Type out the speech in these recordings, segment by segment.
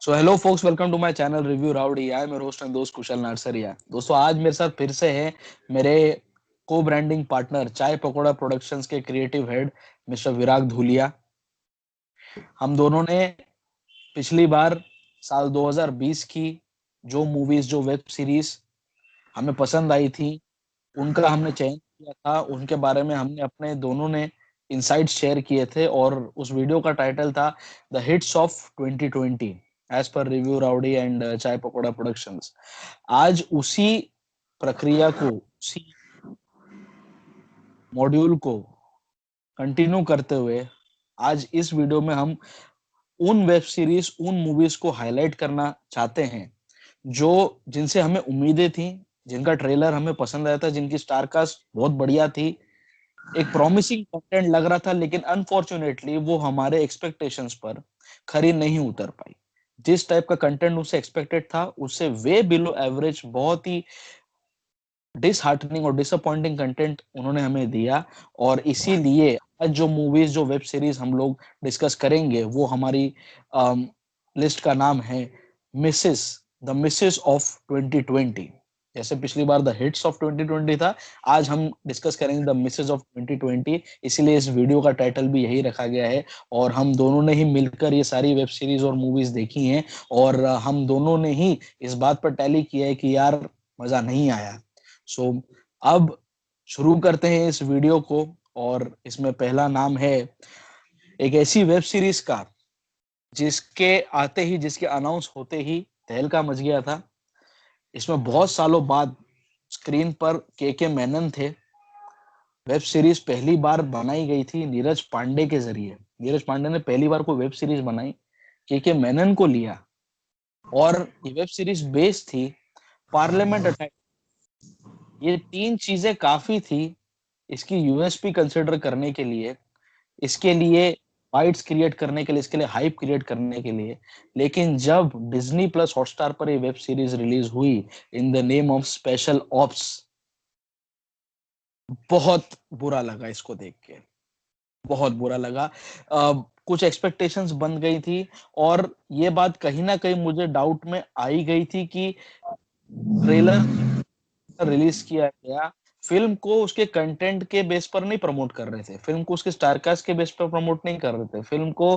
So hello folks, welcome to my channel review rowdy. I am your host and दोस्त कुशल नारसरिया। दोस्तों, आज मेरे साथ फिर से है मेरे को ब्रांडिंग पार्टनर चाय पकोड़ा प्रोडक्शंस के क्रिएटिव हेड मिस्टर विराग धूलिया। हम दोनों ने पिछली बार साल 2020 की जो मूवीज, जो वेब सीरीज हमें पसंद आई थी, उनका हमने चयन किया था। उनके बारे में हमने अपने दोनों ने इनसाइट्स शेयर किए थे और उस वीडियो का टाइटल था द हिट्स ऑफ 2020 एज पर review rowdy and Chai Pakoda productions. आज उसी प्रक्रिया को, उसी मॉड्यूल को कंटिन्यू करते हुए आज इस वीडियो में हम उन वेब सीरीज, उन मूवीज को हाईलाइट करना चाहते हैं जो जिनसे हमें उम्मीदें थी, जिनका ट्रेलर हमें पसंद आया था, जिनकी स्टार कास्ट बहुत बढ़िया थी, एक प्रॉमिसिंग कंटेंट लग रहा था, लेकिन अनफॉर्चुनेटली वो हमारे एक्सपेक्टेशंस पर खरी नहीं उतर पाई। जिस टाइप का कंटेंट उससे एक्सपेक्टेड था, उससे वे बिलो एवरेज, बहुत ही डिसहार्टनिंग और डिसअपॉइंटिंग कंटेंट उन्होंने हमें दिया। और इसीलिए आज जो मूवीज, जो वेब सीरीज हम लोग डिस्कस करेंगे, वो हमारी लिस्ट का नाम है मिसेस, द मिसेस ऑफ 2020। जैसे पिछली बार द हिट्स ऑफ 2020 था, आज हम डिस्कस करेंगे द मिसेस ऑफ 2020। इसीलिए इस वीडियो का टाइटल भी यही रखा गया है। और हम दोनों ने ही मिलकर ये सारी वेब सीरीज और मूवीज देखी हैं, और हम दोनों ने ही इस बात पर टैली किया है कि यार मजा नहीं आया। सो अब शुरू करते हैं इस वीडियो को। और इसमें पहला नाम है एक ऐसी वेब सीरीज का जिसके आते ही, जिसके अनाउंस होते ही तहलका मच गया था। इसमें बहुत सालों बाद स्क्रीन पर के मेनन थे। वेब सीरीज पहली बार बनाई गई थी नीरज पांडे के जरिए। नीरज पांडे ने पहली बार कोई वेब सीरीज बनाई, के मेनन को लिया, और ये वेब सीरीज बेस्ड थी पार्लियामेंट अटैक। ये तीन चीजें काफी थी इसकी यूएसपी कंसिडर करने के लिए, इसके लिए बाइट्स क्रिएट करने के लिए, इसके लिए हाइप क्रिएट करने के लिए। लेकिन जब डिज्नी प्लस हॉटस्टार पर ये वेब सीरीज रिलीज हुई in the name of special ops, बहुत बुरा लगा इसको देख के, बहुत बुरा लगा। कुछ एक्सपेक्टेशंस बन गई थी, और ये बात कहीं ना कहीं मुझे डाउट में आई गई थी कि ट्रेलर रिलीज किया गया, फिल्म को उसके कंटेंट के बेस पर नहीं प्रमोट कर रहे थे, फिल्म को उसके स्टारकास्ट के बेस पर प्रमोट नहीं कर रहे थे, फिल्म को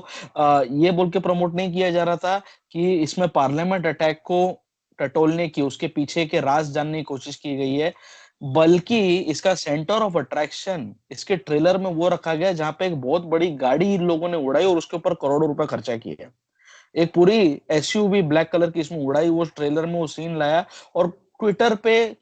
ये बोल के प्रमोट नहीं किया जा रहा था कि इसमें पार्लियामेंट अटैक को टटोलने की, उसके पीछे के राज जानने की कोशिश की गई है। बल्कि इसका सेंटर ऑफ अट्रैक्शन इसके ट्रेलर में वो रखा गया जहां पे एक बहुत बड़ी गाड़ी इन लोगों ने उड़ाई और उसके ऊपर करोड़ों रुपए खर्चा किया। एक पूरी एसयूवी ब्लैक कलर की इसमें उड़ाई, वो ट्रेलर में वो सीन लाया। और ट्विटर पे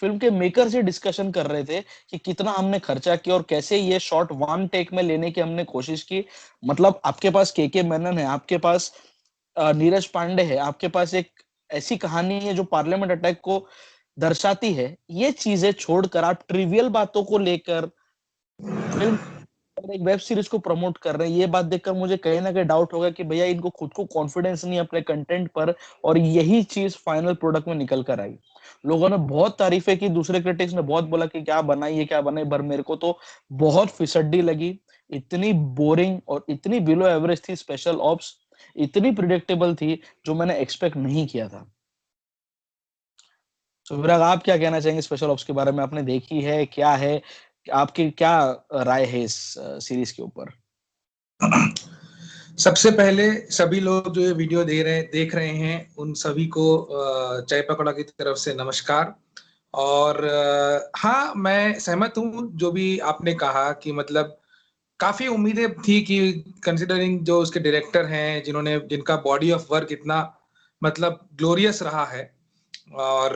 फिल्म के मेकर से डिस्कशन कर रहे थे कि कितना हमने खर्चा किया और कैसे ये शॉट वन टेक में लेने की हमने कोशिश की। मतलब आपके पास के मेनन है, आपके पास नीरज पांडे है, आपके पास एक ऐसी कहानी है जो पार्लियामेंट अटैक को दर्शाती है। ये चीजें छोड़कर आप ट्रिवियल बातों को लेकर फिल्म और एक वेब सीरीज को प्रमोट कर रहे हैं, ये बात देखकर मुझे कहीं ना कहीं डाउट होगा कि भैया इनको खुद को कॉन्फिडेंस नहीं है अपने कंटेंट पर। और यही चीज फाइनल प्रोडक्ट में निकल कर आई। लोगों ने बहुत तारीफें की, दूसरे क्रिटिक्स ने बहुत बोला कि क्या बनाई है, क्या बनाई, पर मेरे को तो बहुत फिसड्डी लगी। इतनी बोरिंग और इतनी बिलो एवरेज थी स्पेशल ऑप्स, इतनी प्रिडिक्टेबल थी जो मैंने एक्सपेक्ट नहीं किया था। तो विराग, आप क्या कहना चाहेंगे स्पेशल ऑप्स के बारे में? आपने देखी है, क्या है आपकी, क्या राय है इस सीरीज के ऊपर? सबसे पहले सभी लोग जो ये वीडियो देख रहे हैं उन सभी को चाय पकौड़ा की तरफ से नमस्कार। और हाँ, मैं सहमत हूँ जो भी आपने कहा कि मतलब काफी उम्मीदें थी कि कंसिडरिंग जो उसके डायरेक्टर हैं, जिनका बॉडी ऑफ वर्क इतना मतलब ग्लोरियस रहा है। और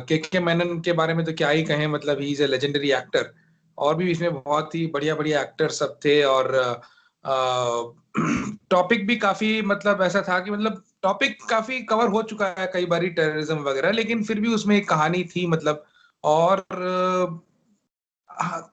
के मेनन के बारे में तो क्या ही कहें, मतलब he is a legendary actor. और भी इसमें बहुत ही बढ़िया बढ़िया एक्टर सब थे। और टॉपिक भी काफी मतलब ऐसा था कि मतलब टॉपिक काफी कवर हो चुका है कई बार, टेररिज्म वगैरह, लेकिन फिर भी उसमें एक कहानी थी मतलब। और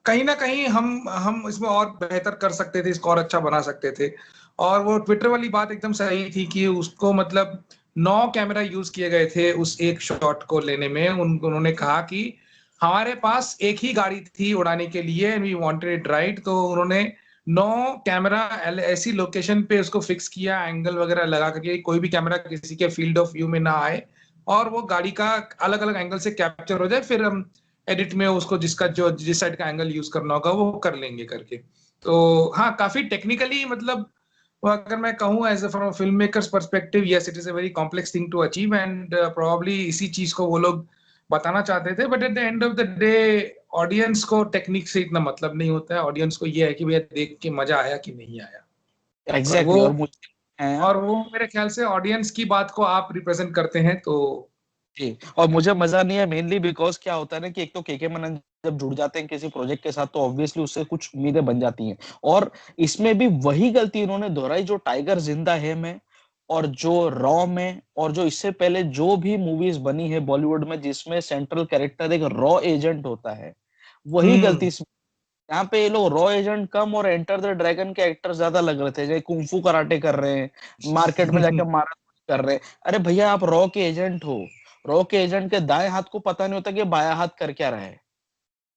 कहीं ना कहीं हम इसमें और बेहतर कर सकते थे, इसको और अच्छा बना सकते थे। और वो ट्विटर वाली बात एकदम सही थी कि उसको मतलब 9 कैमरा यूज किए गए थे उस एक शॉट को लेने में। उन्होंने कहा कि हमारे पास एक ही गाड़ी थी उड़ाने के लिए, वी वांटेड इट राइट। तो उन्होंने 9 कैमरा ऐसी लोकेशन पे उसको फिक्स किया, एंगल वगैरह लगा करके कोई भी कैमरा किसी के फील्ड ऑफ व्यू में ना आए और वो गाड़ी का अलग अलग एंगल से कैप्चर हो जाए, फिर हम एडिट में उसको जिस साइड का एंगल यूज करना होगा वो कर लेंगे करके। तो हाँ, काफी टेक्निकली मतलब वो अगर मैं कहूँ as from film makers perspective, yes it is a very complex thing to achieve and probably इसी चीज को वो लोग बताना चाहते थे, but at the end of the day audience को टेक्निक से इतना मतलब नहीं होता है। ऑडियंस को ये है कि भैया देख के मजा आया कि नहीं आया। और एग्जैक्टली वो exactly, और मुझे और वो मेरे ख्याल से ऑडियंस की बात को आप रिप्रेजेंट करते हैं तो। जी, और मुझे मजा नहीं है मेनली बिकॉज क्या होता है ना कि एक तो केके मनन जब जुड़ जाते हैं किसी प्रोजेक्ट के साथ तो ऑब्वियसली उससे कुछ उम्मीदें बन जाती हैं, और इसमें भी वही गलती इन्होंने दोहराई जो टाइगर जिंदा है में और जो रॉ में और जो इससे पहले जो भी मूवीज बनी है बॉलीवुड में जिसमें सेंट्रल कैरेक्टर एक रॉ एजेंट होता है, वही गलती इसमें। यहाँ पे ये लोग रॉ एजेंट कम और एंटर द ड्रैगन के एक्टर ज्यादा लग रहे थे, जो कुंफू कराटे कर रहे हैं, मार्केट में जाके मारा कर रहे हैं। अरे भैया आप रॉ के एजेंट हो, रॉ के एजेंट के दाएं हाथ को पता नहीं होता कि बायां हाथ कर क्या रहा है।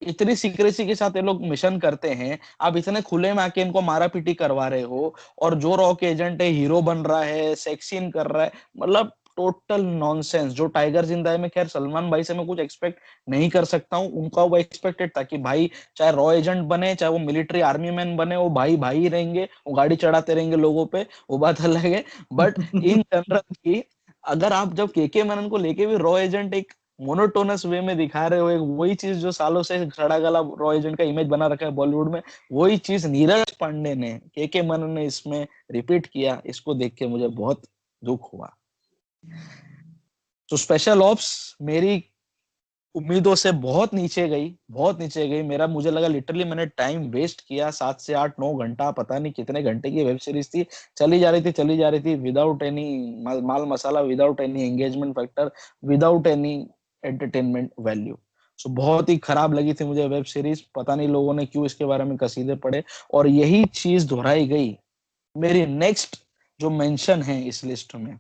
इतनी सीक्रेसी के साथ ये लोग मिशन करते हैं, आप इतने खुले में आके इनको मारा पीटी करवा रहे हो, और जो रॉ के एजेंट है हीरो बन रहा है, सेक्स सीन कर रहा है, मतलब टोटल नॉनसेंस। जो टाइगर जिंदा है में खैर सलमान भाई से मैं कुछ एक्सपेक्ट नहीं कर सकता हूँ, उनका वो एक्सपेक्टेड था कि भाई चाहे रॉ एजेंट बने चाहे वो मिलिट्री आर्मी मैन बने, वो भाई भाई ही रहेंगे, वो गाड़ी चढ़ाते रहेंगे लोगों पे, वो बात अलग है। बट इन जनरल की अगर आप जब केके मैनन को लेके भी रॉ एजेंट एक मोनोटोनस वे में दिखा रहे हो, एक वही चीज जो सालों से खड़ा गला रॉ एजेंट का इमेज बना रखा है बॉलीवुड में, वही चीज नीरज पांडे ने, केके मनन ने इसमें रिपीट किया। इसको देख के मुझे बहुत दुख हुआ। तो स्पेशल ऑप्स मेरी उम्मीदों से बहुत नीचे गई, बहुत नीचे गई। मेरा मुझे लगा लिटरली मैंने टाइम वेस्ट किया, 7 से 8 9 घंटा, पता नहीं कितने घंटे की वेब सीरीज थी, चली जा रही थी चली जा रही थी विदाउट एनी माल मसाला, without any engagement factor, without any entertainment value. So बहुत ही खराब लगी थी मुझे वेब सीरीज, पता नहीं लोगों ने क्यों इसके बारे में कसीदे पड़े, और यही चीज दोहराई गई मेरी नेक्स्ट जो मेंशन है इस लिस्ट में।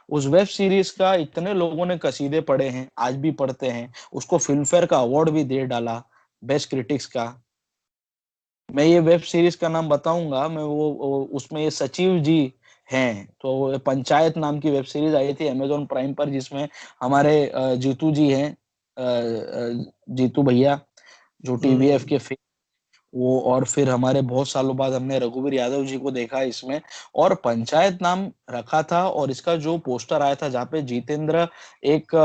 उस वेब सीरीज का इतने लोगों ने कसीदे पढ़े हैं, आज भी पढ़ते हैं, उसको फिल्म फेयर का अवार्ड भी दे डाला बेस्ट क्रिटिक्स का। मैं ये वेब सीरीज का नाम बताऊंगा, मैं वो उसमें ये सचिव जी हैं, तो पंचायत नाम की वेब सीरीज आई थी अमेजोन प्राइम पर, जिसमें हमारे जीतू जी हैं, जीतू भैया जो टीवीएफ के, वो, और फिर हमारे बहुत सालों बाद हमने रघुवीर यादव जी को देखा इसमें। और पंचायत नाम रखा था, और इसका जो पोस्टर आया था जहाँ पे जितेंद्र एक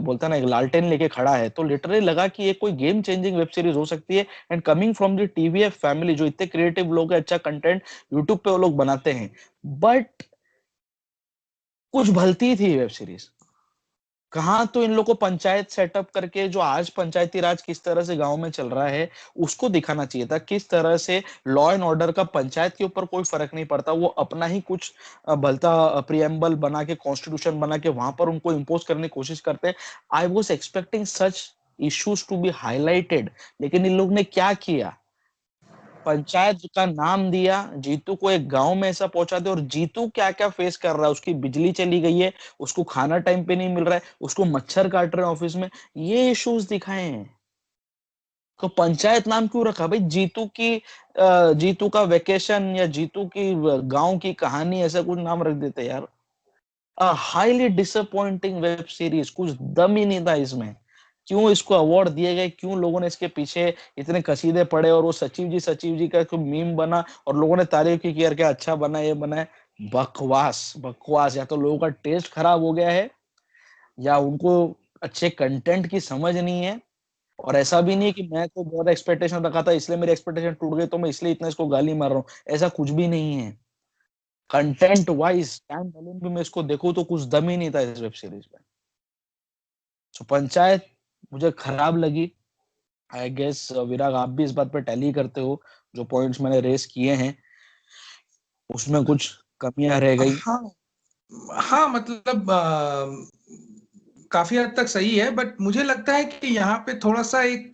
बोलता ना एक लालटेन लेके खड़ा है, तो लिटरली लगा कि ये कोई गेम चेंजिंग वेब सीरीज हो सकती है। And coming from the TVF family जो इतने क्रिएटिव लोग हैं, अच्छा कंटेंट यूट्यूब पे वो लोग बनाते हैं, बट कुछ भलती थी वेब सीरीज। कहाँ तो इन लोग को पंचायत सेटअप करके जो आज पंचायती राज किस तरह से गांव में चल रहा है उसको दिखाना चाहिए था, किस तरह से लॉ एंड ऑर्डर का पंचायत के ऊपर कोई फर्क नहीं पड़ता, वो अपना ही कुछ भलता प्रियम्बल बना के, कॉन्स्टिट्यूशन बना के वहां पर उनको इम्पोज करने की कोशिश करते हैं। I was expecting such issues to be highlighted, लेकिन इन लोग ने क्या किया, पंचायत का नाम दिया, जीतू को एक गांव में ऐसा पहुंचा दे, और जीतू क्या क्या फेस कर रहा है, उसकी बिजली चली गई है, उसको खाना टाइम पे नहीं मिल रहा है, उसको मच्छर काट रहे हैं ऑफिस में, ये इश्यूज दिखाए हैं। तो पंचायत नाम क्यों रखा भाई, जीतू की जीतू का वेकेशन या जीतू की गांव की कहानी, ऐसा कुछ नाम रख देते यार। हाईली डिसअपॉइंटिंग वेब सीरीज, कुछ दम ही नहीं था इसमें। क्यों इसको अवार्ड दिए गए, क्यों लोगों ने इसके पीछे इतने कसीदे पड़े, और वो सचिव जी का मीम बना और लोगों ने तारीफ की कि यार क्या अच्छा बना, ये बना है। बकवास बकवास, या तो लोगों का टेस्ट खराब हो गया है, या उनको अच्छे कंटेंट की समझ नहीं है। और ऐसा भी नहीं है कि मैं तो बहुत एक्सपेक्टेशन रखा था इसलिए मेरी एक्सपेक्टेशन टूट गई तो मैं इसलिए इतना इसको गाली मार रहा हूँ, ऐसा कुछ भी नहीं है। कंटेंट वाइज स्टैंड अलोन भी मैं इसको देखूं तो कुछ दम ही नहीं था इस वेब सीरीज में। तो पंचायत मुझे खराब लगी। आई गेस विराग आप भी इस बात पे टैली करते हो, जो पॉइंट्स मैंने रेस किए हैं उसमें कुछ कमियां रह गई। हाँ हाँ, मतलब काफी हद तक सही है, बट मुझे लगता है कि यहाँ पे थोड़ा सा एक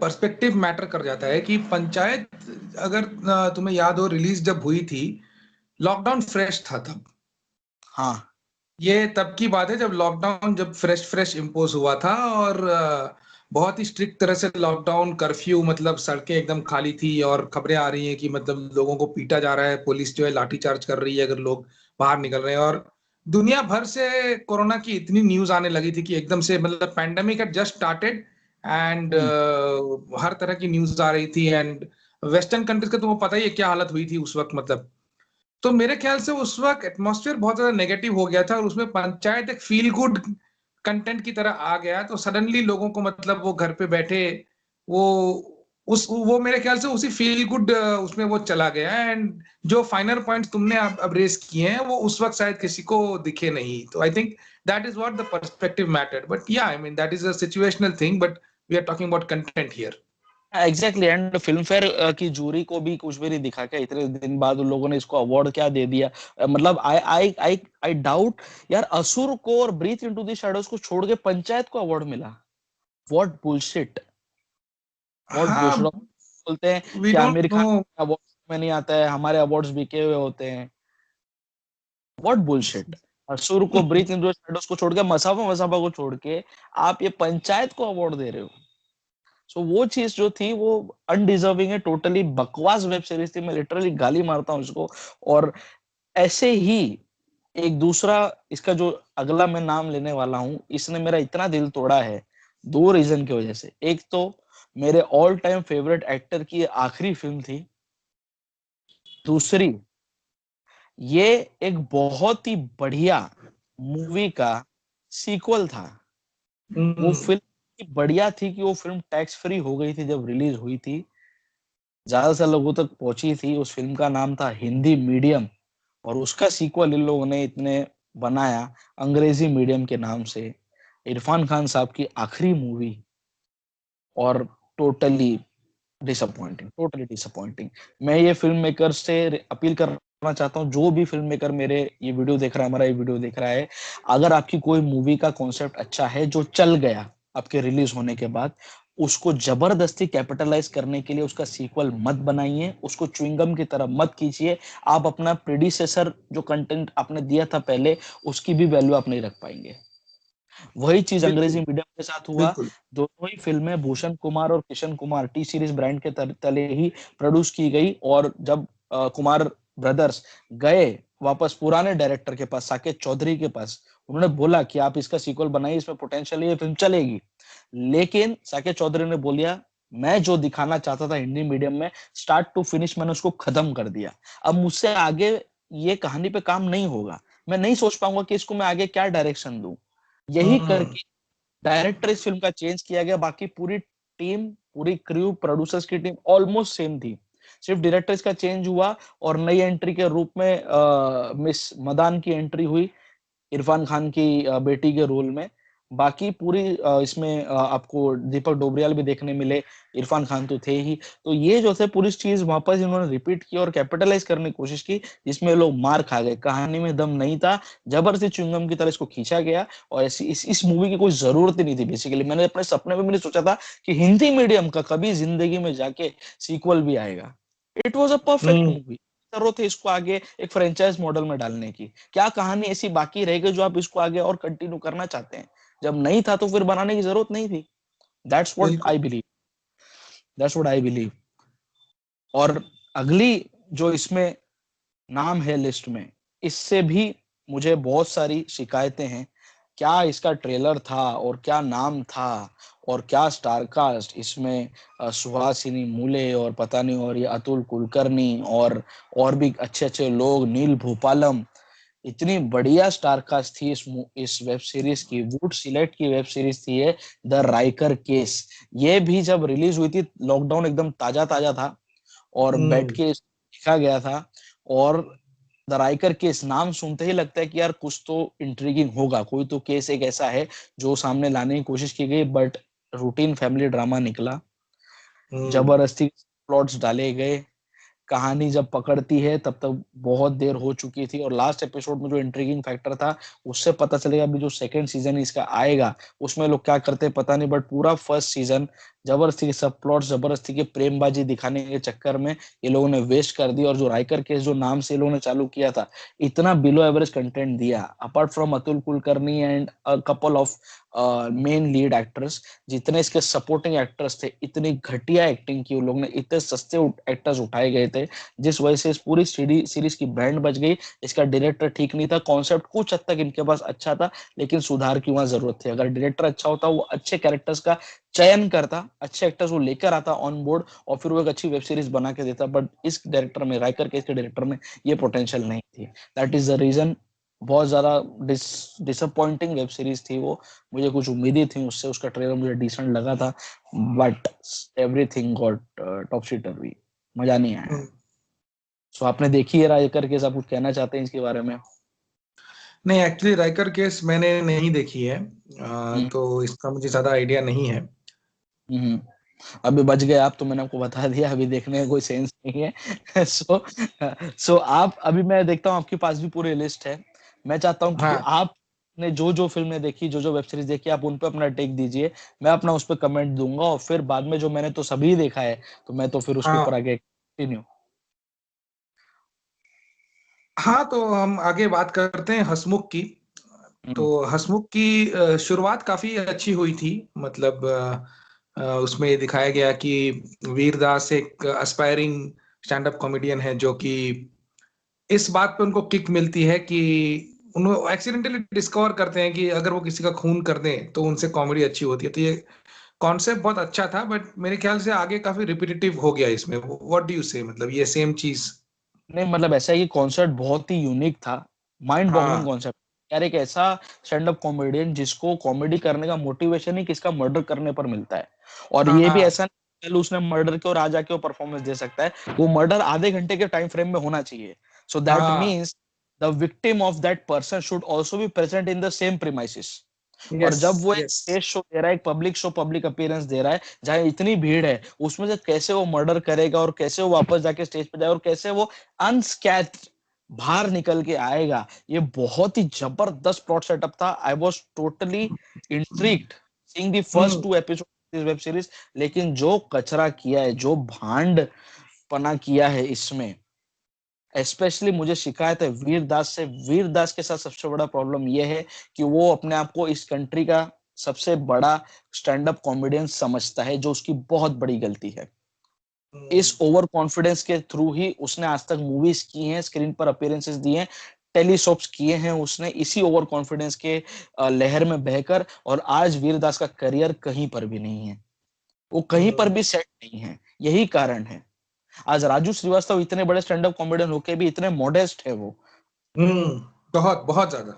पर्सपेक्टिव मैटर कर जाता है कि पंचायत, अगर तुम्हें याद हो रिलीज जब हुई थी, लॉकडाउन फ्रेश था तब। हाँ ये तब की बात है जब लॉकडाउन जब फ्रेश फ्रेश इम्पोज हुआ था, और बहुत ही स्ट्रिक्ट तरह से लॉकडाउन, कर्फ्यू, मतलब सड़कें एकदम खाली थी और खबरें आ रही हैं कि मतलब लोगों को पीटा जा रहा है, पुलिस जो है लाठीचार्ज कर रही है अगर लोग बाहर निकल रहे हैं। और दुनिया भर से कोरोना की इतनी न्यूज आने लगी थी कि एकदम से मतलब pandemic had just started and hmm. हर तरह की न्यूज आ रही थी। एंड वेस्टर्न कंट्रीज का तुमको पता ही है क्या हालत हुई थी उस वक्त, मतलब तो मेरे ख्याल से उस वक्त एटमॉस्फेयर बहुत ज्यादा नेगेटिव हो गया था और उसमें पंचायत एक फील गुड कंटेंट की तरह आ गया, तो सडनली लोगों को मतलब वो घर पे बैठे वो वो मेरे ख्याल से उसी फील गुड उसमें वो चला गया। एंड जो फाइनल पॉइंट्स तुमने अब रेस किए हैं वो उस वक्त शायद किसी को दिखे नहीं, तो I think that is what the perspective mattered. But yeah I mean that is a situational thing, but we are talking about content here. Exactly. And Filmfare की जूरी को भी कुछ भी नहीं दिखा क्या, इतने दिन बाद उन लोगों ने इसको अवार्ड क्या दे दिया। मतलब आई डाउट यार, असुर को और ब्रीथ इनटू द शैडोज को छोड़ के पंचायत को अवार्ड मिला। व्हाट बुलशिट, व्हाट हाँ, बुलशिट। बोलते हैं वी कि don't Aamir know. Khan award में नहीं आता है, हमारे अवार्ड्स बिके हुए होते हैं। What bullshit. असुर को, ब्रीथ इनटू द शैडोज को छोड़ के, मसाफा मसाफा को छोड़ के आप ये पंचायत को अवार्ड दे रहे हो। सो वो चीज जो थी वो अनडिजर्विंग है, टोटली बकवास वेब सीरीज थी, मैं लिटरली गाली मारता हूँ इसको। और ऐसे ही एक दूसरा, इसका जो अगला मैं नाम लेने वाला हूं, इसने मेरा इतना दिल तोड़ा है दो रीजन की वजह से। एक तो मेरे ऑल टाइम फेवरेट एक्टर की आखिरी फिल्म थी। दूसरी, ये एक बहुत ही बढ़िया मूवी का सीक्वल था। वो हम्म। फिल्म इतनी बढ़िया थी कि वो फिल्म टैक्स फ्री हो गई थी जब रिलीज हुई थी, ज्यादा से लोगों तक पहुंची थी। उस फिल्म का नाम था हिंदी मीडियम, और उसका सीक्वल इन लोगों ने इतने बनाया अंग्रेजी मीडियम के नाम से। इरफान खान साहब की आखिरी मूवी, और टोटली डिसअपॉइंटिंग, टोटली डिसअपॉइंटिंग। मैं ये फिल्म मेकर से अपील करना चाहता हूँ, जो भी फिल्म मेकर मेरे ये वीडियो देख रहा है, हमारा ये वीडियो देख रहा है, अगर आपकी कोई मूवी का कॉन्सेप्ट अच्छा है जो चल गया आपके रिलीज होने के बाद, उसको जबरदस्ती कैपिटलाइज करने के लिए उसका सीक्वल मत बनाइए, उसको च्युइंगम की तरह मत कीजिए। आप अपना प्रीडिसेसर जो कंटेंट आपने दिया था पहले, उसकी भी वैल्यू आप नहीं रख पाएंगे। वही चीज अंग्रेजी बिल्कुल, मीडियम के साथ हुआ। बिल्कुल। दोनों ही फिल्में भूषण कुमार और Kishan Kumar T series brand के तले ही प्रोड्यूस की गई। और जब कुमार ब्रदर्स गए वापस पुराने डायरेक्टर के पास, साकेत चौधरी के पास, उन्होंने बोला कि आप इसका सीक्वल बनाइए, इसमें पोटेंशियल है, ये फिल्म चलेगी। लेकिन साकेत चौधरी ने बोलिया, मैं जो दिखाना चाहता था हिंदी मीडियम में स्टार्ट टू फिनिश मैंने उसको खत्म कर दिया, अब मुझसे आगे ये कहानी पे काम नहीं होगा, मैं नहीं सोच पाऊंगा कि इसको मैं आगे क्या डायरेक्शन दूं। यही हम्म। करके डायरेक्टर इस फिल्म का चेंज किया गया, बाकी पूरी टीम, पूरी क्रू, प्रोड्यूसर्स की टीम ऑलमोस्ट सेम थी। सिर्फ डायरेक्टर इसका चेंज हुआ और नई एंट्री के रूप में मिस मदान की एंट्री हुई, इरफान खान की बेटी के रोल में। बाकी पूरी इसमें आपको दीपक डोबरियाल भी देखने मिले, इरफान खान तो थे ही। तो ये जो थे पूरी चीज वापस इन्होंने रिपीट की और कैपिटलाइज करने की कोशिश की, जिसमें लोग मार खा गए, कहानी में दम नहीं था, जबरदस्ती च्युइंगम की तरह इसको खींचा गया। और ऐसी इस मूवी की कोई जरूरत ही नहीं थी बेसिकली। मैंने अपने सपने में भी नहीं सोचा था कि हिंदी मीडियम का कभी जिंदगी में जाके सीक्वल भी आएगा। It was a perfect hmm. Movie. जरूरत है इसको आगे एक फ्रेंचाइज मॉडल में डालने की, क्या कहानी ऐसी बाकी रह गई जो आप इसको आगे और कंटिन्यू करना चाहते हैं? जब नहीं था तो फिर बनाने की जरूरत नहीं थी। दैट्स व्हाट बिल्कुल। I believe, that's what I believe. और अगली जो इसमें नाम है लिस्ट में, इससे भी मुझे बहुत सारी शिकायतें हैं। क्या इसका ट्रेलर था, और क्या नाम था, और क्या स्टारकास्ट इसमें, सुहासिनी मूले और पता नहीं, और ये अतुल कुलकर्णी और भी अच्छे अच्छे लोग, नील भूपालम। इतनी बढ़िया स्टारकास्ट थी इस वेब सीरीज की, वुड सिलेक्ट की वेब सीरीज थी ये, द राइकर केस। ये भी जब रिलीज हुई थी, लॉकडाउन एकदम ताजा ताजा था और बैठ हम्म। के देखा गया था। और द राइकर केस नाम सुनते ही लगता है कि यार कुछ तो इंट्रिगिंग होगा, कोई तो केस एक ऐसा है जो सामने लाने की कोशिश की गई, बट रूटीन फैमिली ड्रामा निकला। हम्म। जबरदस्ती प्लॉट्स डाले गए, कहानी जब पकड़ती है तब तक बहुत देर हो चुकी थी, और लास्ट एपिसोड में जो इंट्रिगिंग फैक्टर था, उससे पता चलेगा अभी जो सेकंड सीजन इसका आएगा उसमें लोग क्या करते हैं पता नहीं, बट पूरा फर्स्ट सीजन जबरदस्ती के सब प्लॉट, जबरदस्ती के प्रेमबाजी दिखाने के चक्कर में ये लोगों ने वेस्ट कर दी। और जो राइकर केस जो नाम से ये लोगों ने चालू किया था, इतना बिलो एवरेज कंटेंट दिया, apart from Atul Kulkarni and a couple of main lead actors, जितने इसके सपोर्टिंग एक्टर्स थे, इतनी घटिया एक्टिंग की उन लोगों ने, इतने सस्ते एक्टर्स उठाए गए थे, जिस वजह से इस पूरी सीरीज की बैंड बज गई। इसका डायरेक्टर ठीक नहीं था, कॉन्सेप्ट कुछ हद तक इनके पास अच्छा था, लेकिन सुधार की वहां जरूरत थी। अगर डायरेक्टर अच्छा होता, वो अच्छे कैरेक्टर्स का चयन करता, अच्छे एक्टर्स वो लेकर आता ऑन बोर्ड, और फिर वो एक अच्छी वेब सीरीज बना के देता। बट इस डायरेक्टर में, राइकर के इसके डायरेक्टर में ये पोटेंशियल नहीं थी। That is the reason. बहुत ज्यादा डिसअपॉइंटिंग वेब सीरीज थी वो। मुझे कुछ उम्मीदें थी उससे, उसका ट्रेलर मुझे डिसेंट लगा था, बट एवरीथिंग गॉट टॉपसी टर्वी, मजा नहीं आया। सो आपने देखी है राइकर केस, आप कुछ कहना चाहते हैं इसके बारे में? नहीं, एक्चुअली राइकर केस मैंने नहीं देखी है, हम्म। तो इसका मुझे ज्यादा आइडिया नहीं है। हम्म। अभी बच गए आप तो, मैंने आपको बता दिया, अभी देखने का कोई सेंस नहीं है। सो आप, अभी मैं देखता हूँ आपके पास भी पूरी लिस्ट है। मैं चाहता हूँ कि हाँ आपने जो जो फिल्में देखी, जो जो वेब सीरीज देखी, आप उन पे अपना टेक दीजिए। मैं अपना उस पर कमेंट दूंगा, और फिर बाद में जो मैंने तो सभी देखा है, तो मैं तो फिर उसके ऊपर हाँ आगे कंटिन्यू। हाँ, तो हम आगे बात करते हैं हंसमुख की। तो हंसमुख की शुरुआत काफी अच्छी हुई थी। मतलब उसमें ये दिखाया गया कि वीरदास एक एस्पायरिंग स्टैंड अप कॉमेडियन है, जो कि इस बात पे उनको किक मिलती है कि उन्होंने एक्सीडेंटली डिस्कवर करते हैं कि अगर वो किसी का खून कर दें तो उनसे कॉमेडी अच्छी होती है। तो ये कॉन्सेप्ट बहुत अच्छा था, बट मेरे ख्याल से आगे काफी रिपीटेटिव हो गया इसमें। व्हाट डू यू से, मतलब ये सेम चीज। नहीं, मतलब ऐसा है कि कॉन्सेप्ट बहुत ही यूनिक था, माइंड बॉगलिंग हाँ कॉन्सेप्ट। यार, एक ऐसा स्टैंड अप कॉमेडियन जिसको कॉमेडी करने का मोटिवेशन ही किसका मर्डर करने पर मिलता है, और ये भी हाँ ऐसा नहीं कि उसने मर्डर किया और आ जाके वो परफॉर्मेंस दे सकता है। वो मर्डर आधे घंटे के टाइम फ्रेम में होना चाहिए। सो दैट हाँ। Means the victim of that person should also be present in the same premises. और यस जब वो एक यस। स्टेज शो दे रहा है, एक पब्लिक शो, पब्लिक अपीयरेंस दे रहा है, जहां इतनी भीड़ है, उसमें से कैसे वो मर्डर करेगा, और कैसे वो वापस जाके स्टेज पे जाए, और कैसे वो अनस्कैथ्ड बाहर निकल के आएगा, ये बहुत ही जबरदस्त प्लॉट सेटअप था। I was totally intrigued seeing the first hmm 2 episode this web series. लेकिन जो कचरा किया है, जो भांड पना किया है इसमें, स्पेशली मुझे शिकायत है वीरदास से। वीरदास के साथ सबसे बड़ा प्रॉब्लम यह है कि वो अपने आप को इस कंट्री का सबसे बड़ा स्टैंड अप कॉमेडियन समझता है, जो उसकी बहुत बड़ी गलती है। इस ओवर कॉन्फिडेंस के थ्रू ही उसने आज तक मूवीज की हैं, स्क्रीन पर अपीयरेंसेस दिए हैं, टेलीसोप्स किए हैं उसने, इसी ओवर कॉन्फिडेंस के लहर में बहकर। और आज वीरदास का करियर कहीं पर भी नहीं है, वो कहीं पर हम्म भी सेट नहीं है। यही कारण है आज राजू श्रीवास्तव इतने बड़े स्टैंड अप कॉमेडियन होके भी इतने मॉडेस्ट है वो। हम्म। बहुत बहुत ज्यादा।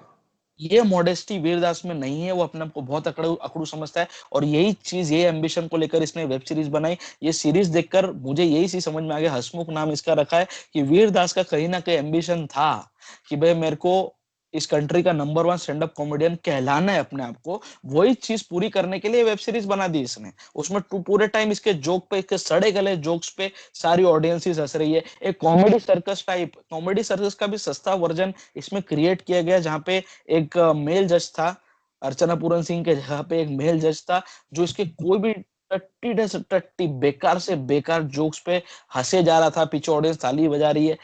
ये मॉडेस्टी वीरदास में नहीं है, वो अपने आप को बहुत अकड़ू अकड़ू समझता है। और यही चीज, ये एम्बिशन को लेकर इसने वेब सीरीज बनाई। ये सीरीज देखकर मुझे यही चीज समझ में आ गया, हंसमुख नाम इसका रखा है, कि वीरदास का कहीं ना कहीं एम्बिशन था कि भाई मेरे को इस कंट्री का नंबर 1 स्टैंड अप कॉमेडियन कहलाना है अपने आप को। वही चीज पूरी करने के लिए वेब सीरीज बना दी इसने। उसमें पूरे टाइम इसके जोक पे, इसके सड़े गले जोक्स पे सारी ऑडियंसेस हंस रही है। एक comedy circus type, comedy circus का भी सस्ता वर्जन इसमें क्रिएट किया गया, जहाँ पे एक मेल जज था, अर्चना पूरन सिंह के जगह पे एक मेल जज था, जो इसके कोई भी टट्टी से टट्टी, बेकार से बेकार जोक्स पे हंसे जा रहा था। पीछे ऑडियंस ताली बजा रही है।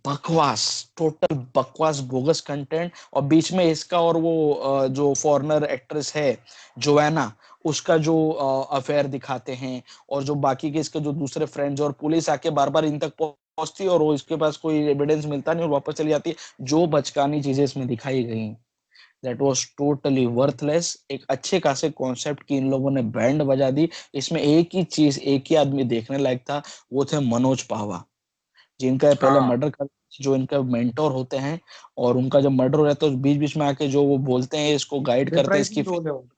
बकवास, टोटल बकवास, बोगस कंटेंट। और बीच में इसका और वो जो फॉरेनर एक्ट्रेस है जोएना, उसका जो अफेयर दिखाते हैं, और जो बाकी के इसके जो दूसरे फ्रेंड्स, और पुलिस आके बार बार इन तक पहुंचती है और वो इसके पास कोई एविडेंस मिलता नहीं और वापस चली जाती है। जो बचकानी चीजें इसमें दिखाई गई, दैट वाज टोटली वर्थलेस। एक अच्छे खासे कॉन्सेप्ट की इन लोगों ने बैंड बजा दी। इसमें एक ही चीज, एक ही आदमी देखने लायक था, वो थे मनोज पावा, जिनका पहले हाँ, मर्डर कर, जो इनका मेंटोर होते हैं। और उनका जब मर्डर हो रहता है तो बीच बीच में आके जो वो बोलते हैं, इसको गाइड करते हैं, इसकी रिप्राइजिंग रोल है वो।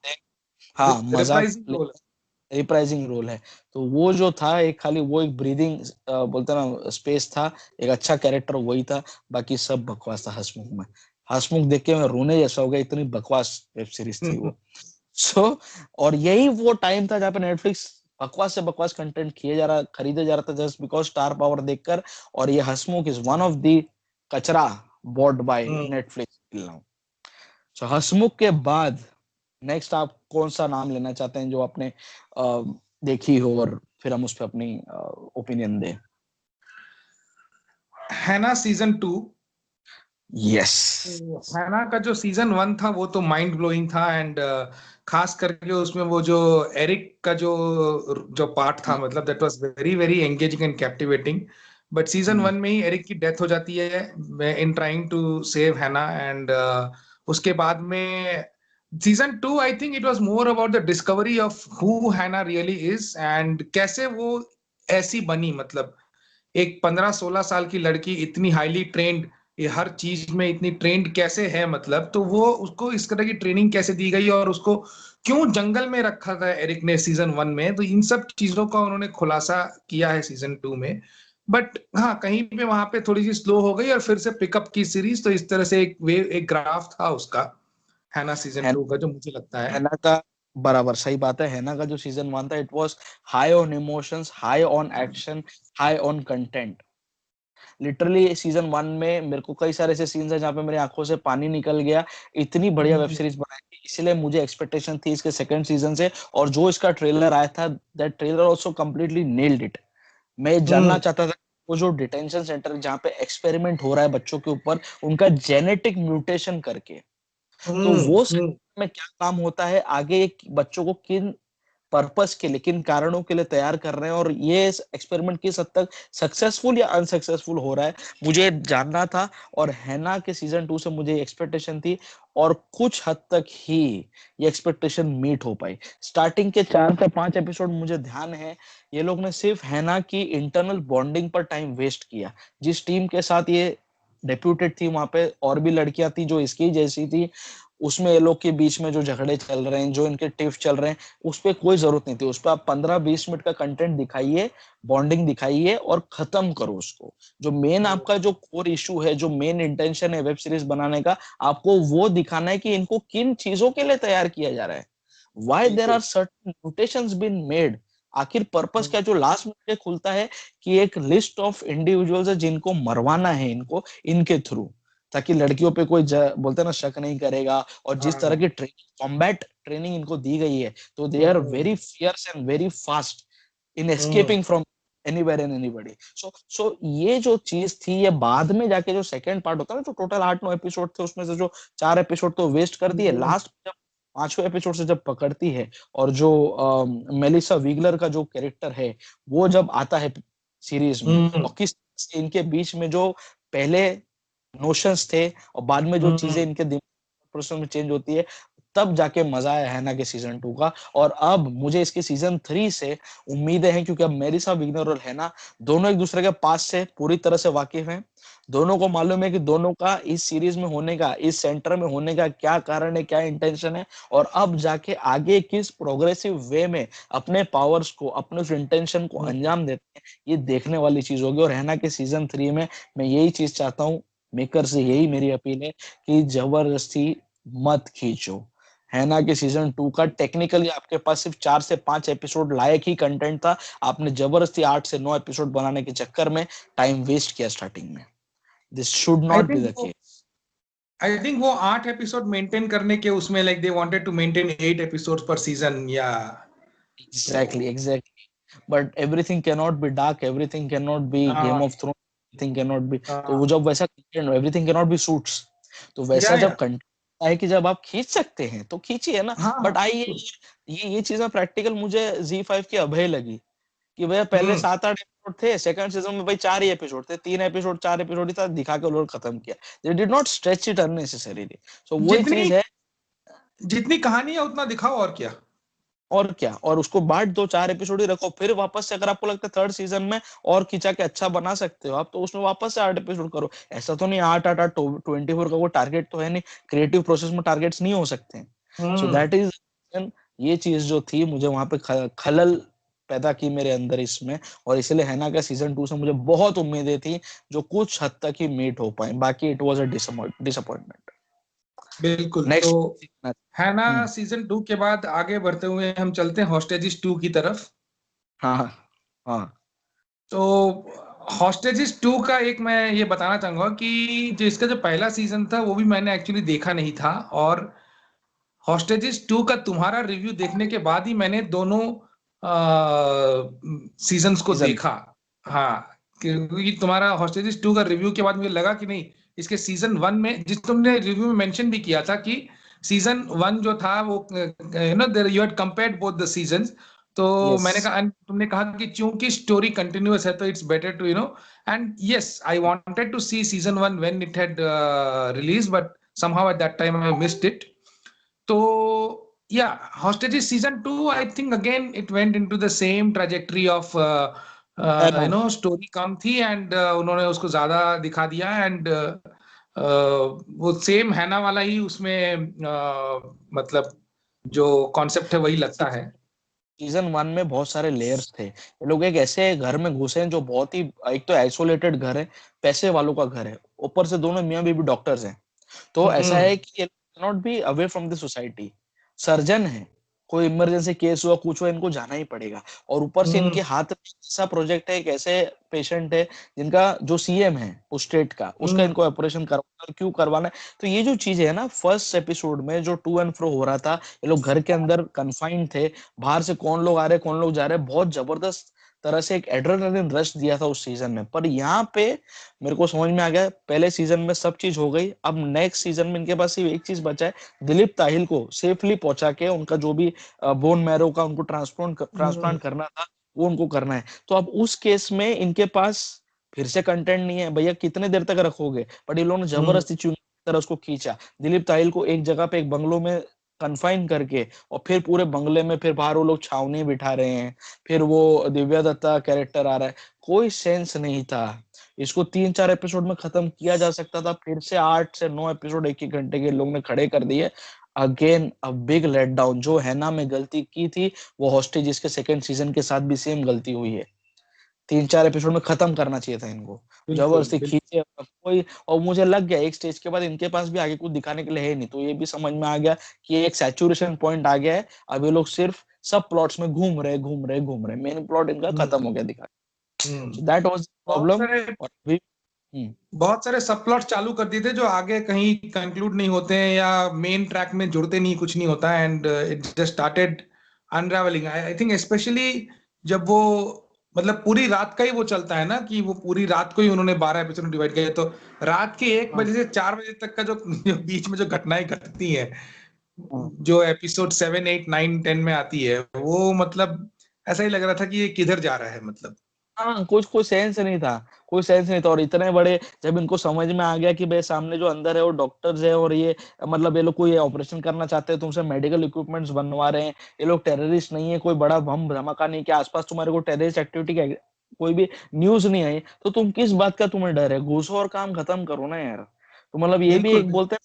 हाँ, मजाक, रिप्राइजिंग रोल है। रिप्राइजिंग रोल है। तो वो जो था, एक खाली वो एक ब्रीदिंग बोलते ना स्पेस था, एक अच्छा कैरेक्टर वही था। बाकी सब बकवास था हंसमुख में। हंसमुख देख के मैं रोने जैसा हो गया, इतनी बकवास वेब सीरीज थी वो। सो और यही वो टाइम था जहाँ पे नेटफ्लिक्स बकवास से बकवास कंटेंट किए जा रहा, खरीदे जा रहा था, जस्ट बिकॉज स्टार पावर देखकर। और ये Hansmukh is one of the कचरा bought by hmm Netflix now. So Hansmukh के बाद नेक्स्ट आप कौन सा नाम लेना चाहते हैं, जो आपने देखी हो और फिर हम उस पर अपनी ओपिनियन दें। हैना सीजन 2। यस। हैना का जो सीजन 1 था वो तो माइंड ब्लोइंग था, एंड खास करके उसमें वो जो एरिक का जो जो पार्ट था, मतलब that was very very engaging and captivating. But season 1 में ही एरिक की डेथ हो जाती है इन ट्राइंग टू सेव हैना, एंड उसके बाद में season 2 I think it was more about the discovery of who हैना रियली इज, एंड कैसे वो ऐसी बनी, मतलब एक 15-16 साल की लड़की इतनी हाईली ट्रेंड, ये हर चीज में इतनी ट्रेंड कैसे है, मतलब तो वो उसको इस तरह की ट्रेनिंग कैसे दी गई, और उसको क्यों जंगल में रखा था एरिक ने सीजन 1 में, तो इन सब चीजों का उन्होंने खुलासा किया है सीजन 2 में। बट हाँ, कहीं पे वहां पे थोड़ी सी स्लो हो गई और फिर से पिकअप की सीरीज, तो इस तरह से एक वे एक ग्राफ था उसका हैना सीजन 2 का, जो मुझे लगता है। हैना का बराबर सही बात है। हैना का जो सीजन 1 था, it was high on emotions, high on action, high on content. Literally season 1 में मेरे को कई सारे ऐसे सीन्स हैं जहाँ पे मेरी आंखों से पानी निकल गया। इतनी बढ़िया वेब सीरीज बनाई थी, इसलिए मुझे एक्सपेक्टेशन थी इसके सेकंड सीजन से। और जो इसका ट्रेलर आया था, that trailer also completely nailed it. मैं जानना हम्म। चाहता था वो जो डिटेंशन सेंटर जहाँ पे एक्सपेरिमेंट हो रहा है बच्चों के ऊपर, उनका जेनेटिक म्यूटेशन करके, तो हम्म। वो हम्म। में क्या काम होता है आगे, एक बच्चों को किन पर्पस के लिए, किन कारणों के लिए तैयार कर रहे हैं, और ये एक्सपेरिमेंट किस हद तक सक्सेसफुल या अनसक्सेसफुल हो रहा है, मुझे जानना था। और हैना के सीजन 2 से मुझे एक्सपेक्टेशन थी, और कुछ हद तक ही ये एक्सपेक्टेशन मीट हो पाई। स्टार्टिंग के 4 से 5 एपिसोड मुझे ध्यान है, ये लोग ने सिर्फ हैना की इंटरनल बॉन्डिंग पर टाइम वेस्ट किया। जिस टीम के साथ ये डेप्यूटेड थी, वहां पे और भी लड़कियां थी जो इसकी जैसी थी, उसमें ये लोग के बीच में जो झगड़े चल रहे हैं, जो इनके टिफ चल रहे हैं, उस पर कोई जरूरत नहीं थी। उस पर आप 15-20 मिनट का कंटेंट दिखाइए, बॉन्डिंग दिखाइए और खत्म करो उसको। जो मेन आपका जो कोर इशू है, जो मेन इंटेंशन है वेब सीरीज बनाने का, आपको वो दिखाना है कि इनको किन चीजों के लिए तैयार किया जा रहा है, व्हाई देयर आर बिल्कुल। Certain mutations been made. आखिर पर्पस क्या, जो लास्ट में खुलता है कि एक लिस्ट ऑफ इंडिविजुअल्स है जिनको मरवाना है इनको, इनके थ्रू, ताकि लड़कियों पे कोई बोलते हैं ना शक नहीं करेगा। और जिस तरह हाँ। की कॉम्बैट ट्रेनिंग इनको दी गई है, तो they are very fierce and very fast in hmm. Escaping from anywhere and anybody. So ये जो चीज थी, ये बाद में जाके जो सेकंड पार्ट होता है ना, जो टोटल 8-9 एपिसोड थे, उसमें से जो 4 एपिसोड तो वेस्ट कर दिए, लास्ट जब 5वें एपिसोड से जब पकड़ती है, और जो मेलिसा विगलर का जो कैरेक्टर है वो जब आता है सीरीज में, हम्म। और किस इनके बीच में जो पहले नोशंस थे और बाद में जो चीजें हम्म। इनके दिमाग प्रोसेस में चेंज होती है, तब जाके मजा आया हैना के सीजन 2 का। और अब मुझे इसके सीजन 3 से उम्मीदें हैं, क्योंकि अब मेरिसा विग्नर और हैना दोनों एक दूसरे के पास से पूरी तरह से वाकिफ हैं। दोनों को मालूम है कि दोनों का इस सीरीज में होने का, इस सेंटर में होने का क्या कारण है, क्या इंटेंशन है, और अब जाके आगे किस प्रोग्रेसिव वे में अपने पावर्स को, अपने उस इंटेंशन को अंजाम देते हैं, ये देखने वाली चीज होगी। और हैना के सीजन 3 में मैं यही चीज चाहता हूँ, मेकर से यही मेरी अपील है कि जबरदस्ती मत खींचो। हैना के सीजन 2 का टेक्निकली आपके पास सिर्फ 4 से 5 एपिसोड लायक ही कंटेंट था, आपने जबरदस्ती 8 से 9 एपिसोड बनाने के चक्कर में टाइम वेस्ट किया स्टार्टिंग में। This should I not be think the वो केस। आई थिंक वो 8 एपिसोड मेंटेन करने के उसमें, like they wanted to maintain 8 episodes per season, या तो exactly exactly. But everything can not be dark, everything can not be game हाँ। Of thrones, everything can not be. तो वो हाँ। जब वैसा content, everything can not be suits, तो वैसा या जब कंटेंट है कि जब आप खींच सकते हैं तो खींचिए ना। हाँ हाँ बट आइए, बिल्कुल। ये चीजें प्रैक्टिकल मुझे Z5 की अभय लगी, कि भैया पहले हम्म। 7-8 एपिसोड थे, सेकंड सीजन में भाई 4 ही एपिसोड थे, 3 एपिसोड 4 एपिसोड ही था, दिखा के लोग खत्म किया। They did not stretch it unnecessarily. So वही जितनी चीज है। जितनी कहानी है उतना दिखाओ, और क्या। और क्या, और उसको बांट दो, 4 एपिसोड ही रखो, फिर वापस से अगर आपको लगता है थर्ड सीजन में और खिंचा के अच्छा बना सकते हो आप, तो उसमें वापस से 8 एपिसोड करो। ऐसा तो नहीं 8-8-8 24 का वो टारगेट तो है नहीं, क्रिएटिव प्रोसेस में टारगेट्स नहीं हो सकते। सो हम्म। दैट इज, ये चीज जो थी मुझे वहां पे खलल पैदा की मेरे अंदर इसमें। और इसलिए हैना का सीजन 2 से मुझे बहुत उम्मीदें थी, जो कुछ हद तक ही मीट हो पाए, बाकी इट वाज अ डिसअपॉइंटमेंट। बिल्कुल। तो नेक्स्ट। है ना, सीजन 2 के बाद आगे बढ़ते हुए हम चलते हैं हॉस्टेजिस 2 की तरफ। हाँ हाँ हाँ। तो हॉस्टेजिस 2 का एक मैं ये बताना चाहूंगा कि जो इसका जो पहला सीजन था वो भी मैंने एक्चुअली देखा नहीं था, और हॉस्टेजिस 2 का तुम्हारा रिव्यू देखने के बाद ही मैंने दोनों सीजन्स को सीजन देखा। हाँ, क्योंकि तुम्हारा हॉस्टेजेस 2 का रिव्यू के बाद मुझे लगा कि नहीं, इसके सीजन 1 में, जिस तुमने रिव्यू में मेंशन भी किया था कि सीजन 1 जो था वो there you had compared both the seasons, तो यस मैंने कहा, तुमने कहा कि चूंकि स्टोरी कंटिन्यूअस है तो it's better to end yes, I wanted to see season 1 when it had release, but somehow at that time I missed it. तो yeah, hostages season 2, I think again it went into the same trajectory of है ना। story कम थी and उन्होंने उसको ज्यादा दिखा दिया and वो सेम हैना वाला ही उसमें मतलब जो कॉन्सेप्ट है वही लगता है। सीजन 1 में बहुत सारे लेयर्स थे। ये लोग एक ऐसे घर में घुसे हैं जो बहुत ही, एक तो आइसोलेटेड घर है, पैसे वालों का घर है, ऊपर से दोनों मियां बीवी डॉक्टर्स हैं। तो ऐसा है हम्म। कि ये not be away from the society, surgeon है, कोई इमरजेंसी केस हुआ कुछ हुआ इनको जाना ही पड़ेगा। और ऊपर से हम्म। इनके हाथ में ऐसा प्रोजेक्ट है, एक ऐसे पेशेंट है जिनका जो सीएम है उस स्टेट का, उसका हम्म। इनको ऑपरेशन करवाना है। क्यों करवाना है? तो ये जो चीज है ना, फर्स्ट एपिसोड में जो टू एंड फ्रो हो रहा था, ये लोग घर के अंदर कन्फाइंड थे, बाहर से कौन लोग आ रहे कौन लोग जा रहे, बहुत जबरदस्त तरह से एक एड्रेनलिन रश दिया था उस सीजन में। पर यहाँ पे मेरे को समझ में आ गया, पहले सीजन में सब चीज हो गई, अब नेक्स्ट सीजन में इनके पास सिर्फ एक चीज बचा है, दिलीप ताहिल को सेफली पहुंचा के उनका जो भी बोन मैरो का उनको ट्रांसप्लांट हम्म। ट्रांसप्लांट करना था वो उनको करना है। तो अब उस केस में इनके पास फिर से कंटेंट नहीं है भैया, कितने देर तक रखोगे? बट इन लोगों ने हम्म। जबरदस्ती चुनी तरह उसको खींचा, दिलीप ताहिल को एक जगह पे एक बंगलों में कन्फाइन करके, और फिर पूरे बंगले में फिर बाहर वो लोग छावनी बिठा रहे हैं, फिर वो दिव्या दत्ता कैरेक्टर आ रहा है। कोई सेंस नहीं था। इसको 3-4 एपिसोड में खत्म किया जा सकता था, फिर से 8 से 9 एपिसोड एक एक घंटे के लोग ने खड़े कर दिए। Again a big let down. जो हैना में गलती की थी, वो हॉस्टेज के सेकंड सीजन के साथ भी सेम गलती हुई है। 3-4 एपिसोड में खत्म करना चाहिए था इनको, बिल्कुल जबरदस्ती बिल्कुल। खींचे कोई। और मुझे लग गया एक स्टेज के बाद इनके पास भी आगे कुछ दिखाने के लिए है नहीं, तो ये भी समझ में आ गया कि एक सैचुरेशन पॉइंट आ गया है। अब ये लोग सिर्फ सब प्लॉट्स में घूम रहे घूम रहे घूम रहे, मेन प्लॉट इनका हम्म। खत्म हो गया दिखा। हम्म। सो दैट वाज बहुत प्रॉब्लम। सारे और अभी हम्म, बहुत सारे सब प्लॉट चालू कर दिए थे जो आगे कहीं कंक्लूड नहीं होते हैं या मेन ट्रैक में जुड़ते नहीं, कुछ नहीं होता है and it just started अनरावलिंग। I think specially जब वो, मतलब पूरी रात का ही वो चलता है ना, कि वो पूरी रात को ही उन्होंने 12 एपिसोड में डिवाइड किया है, तो रात के 1 बजे से 4 बजे तक का जो बीच में जो घटनाएं घटती हैं, हाँ जो एपिसोड 7, 8, 9, 10 में आती है, वो मतलब ऐसा ही लग रहा था कि ये किधर जा रहा है मतलब। हाँ, कुछ कोई सेंस नहीं था, कोई सेंस नहीं था। और इतने बड़े, जब इनको समझ में आ गया कि भाई सामने जो अंदर है वो डॉक्टर्स है, और ये मतलब ये लोग कोई ऑपरेशन करना चाहते हैं, तुमसे मेडिकल इक्विपमेंट्स बनवा रहे हैं, ये लोग टेररिस्ट नहीं है, कोई बड़ा बम धमाका नहीं कि आसपास तुम्हारे को टेररिस्ट एक्टिविटी का कोई भी न्यूज नहीं आई, तो तुम किस बात का तुम्हें डर है? घुसो और काम खत्म करो ना यार। तो मतलब ये भी बिल्कुल एक बिल्कुल। बोलते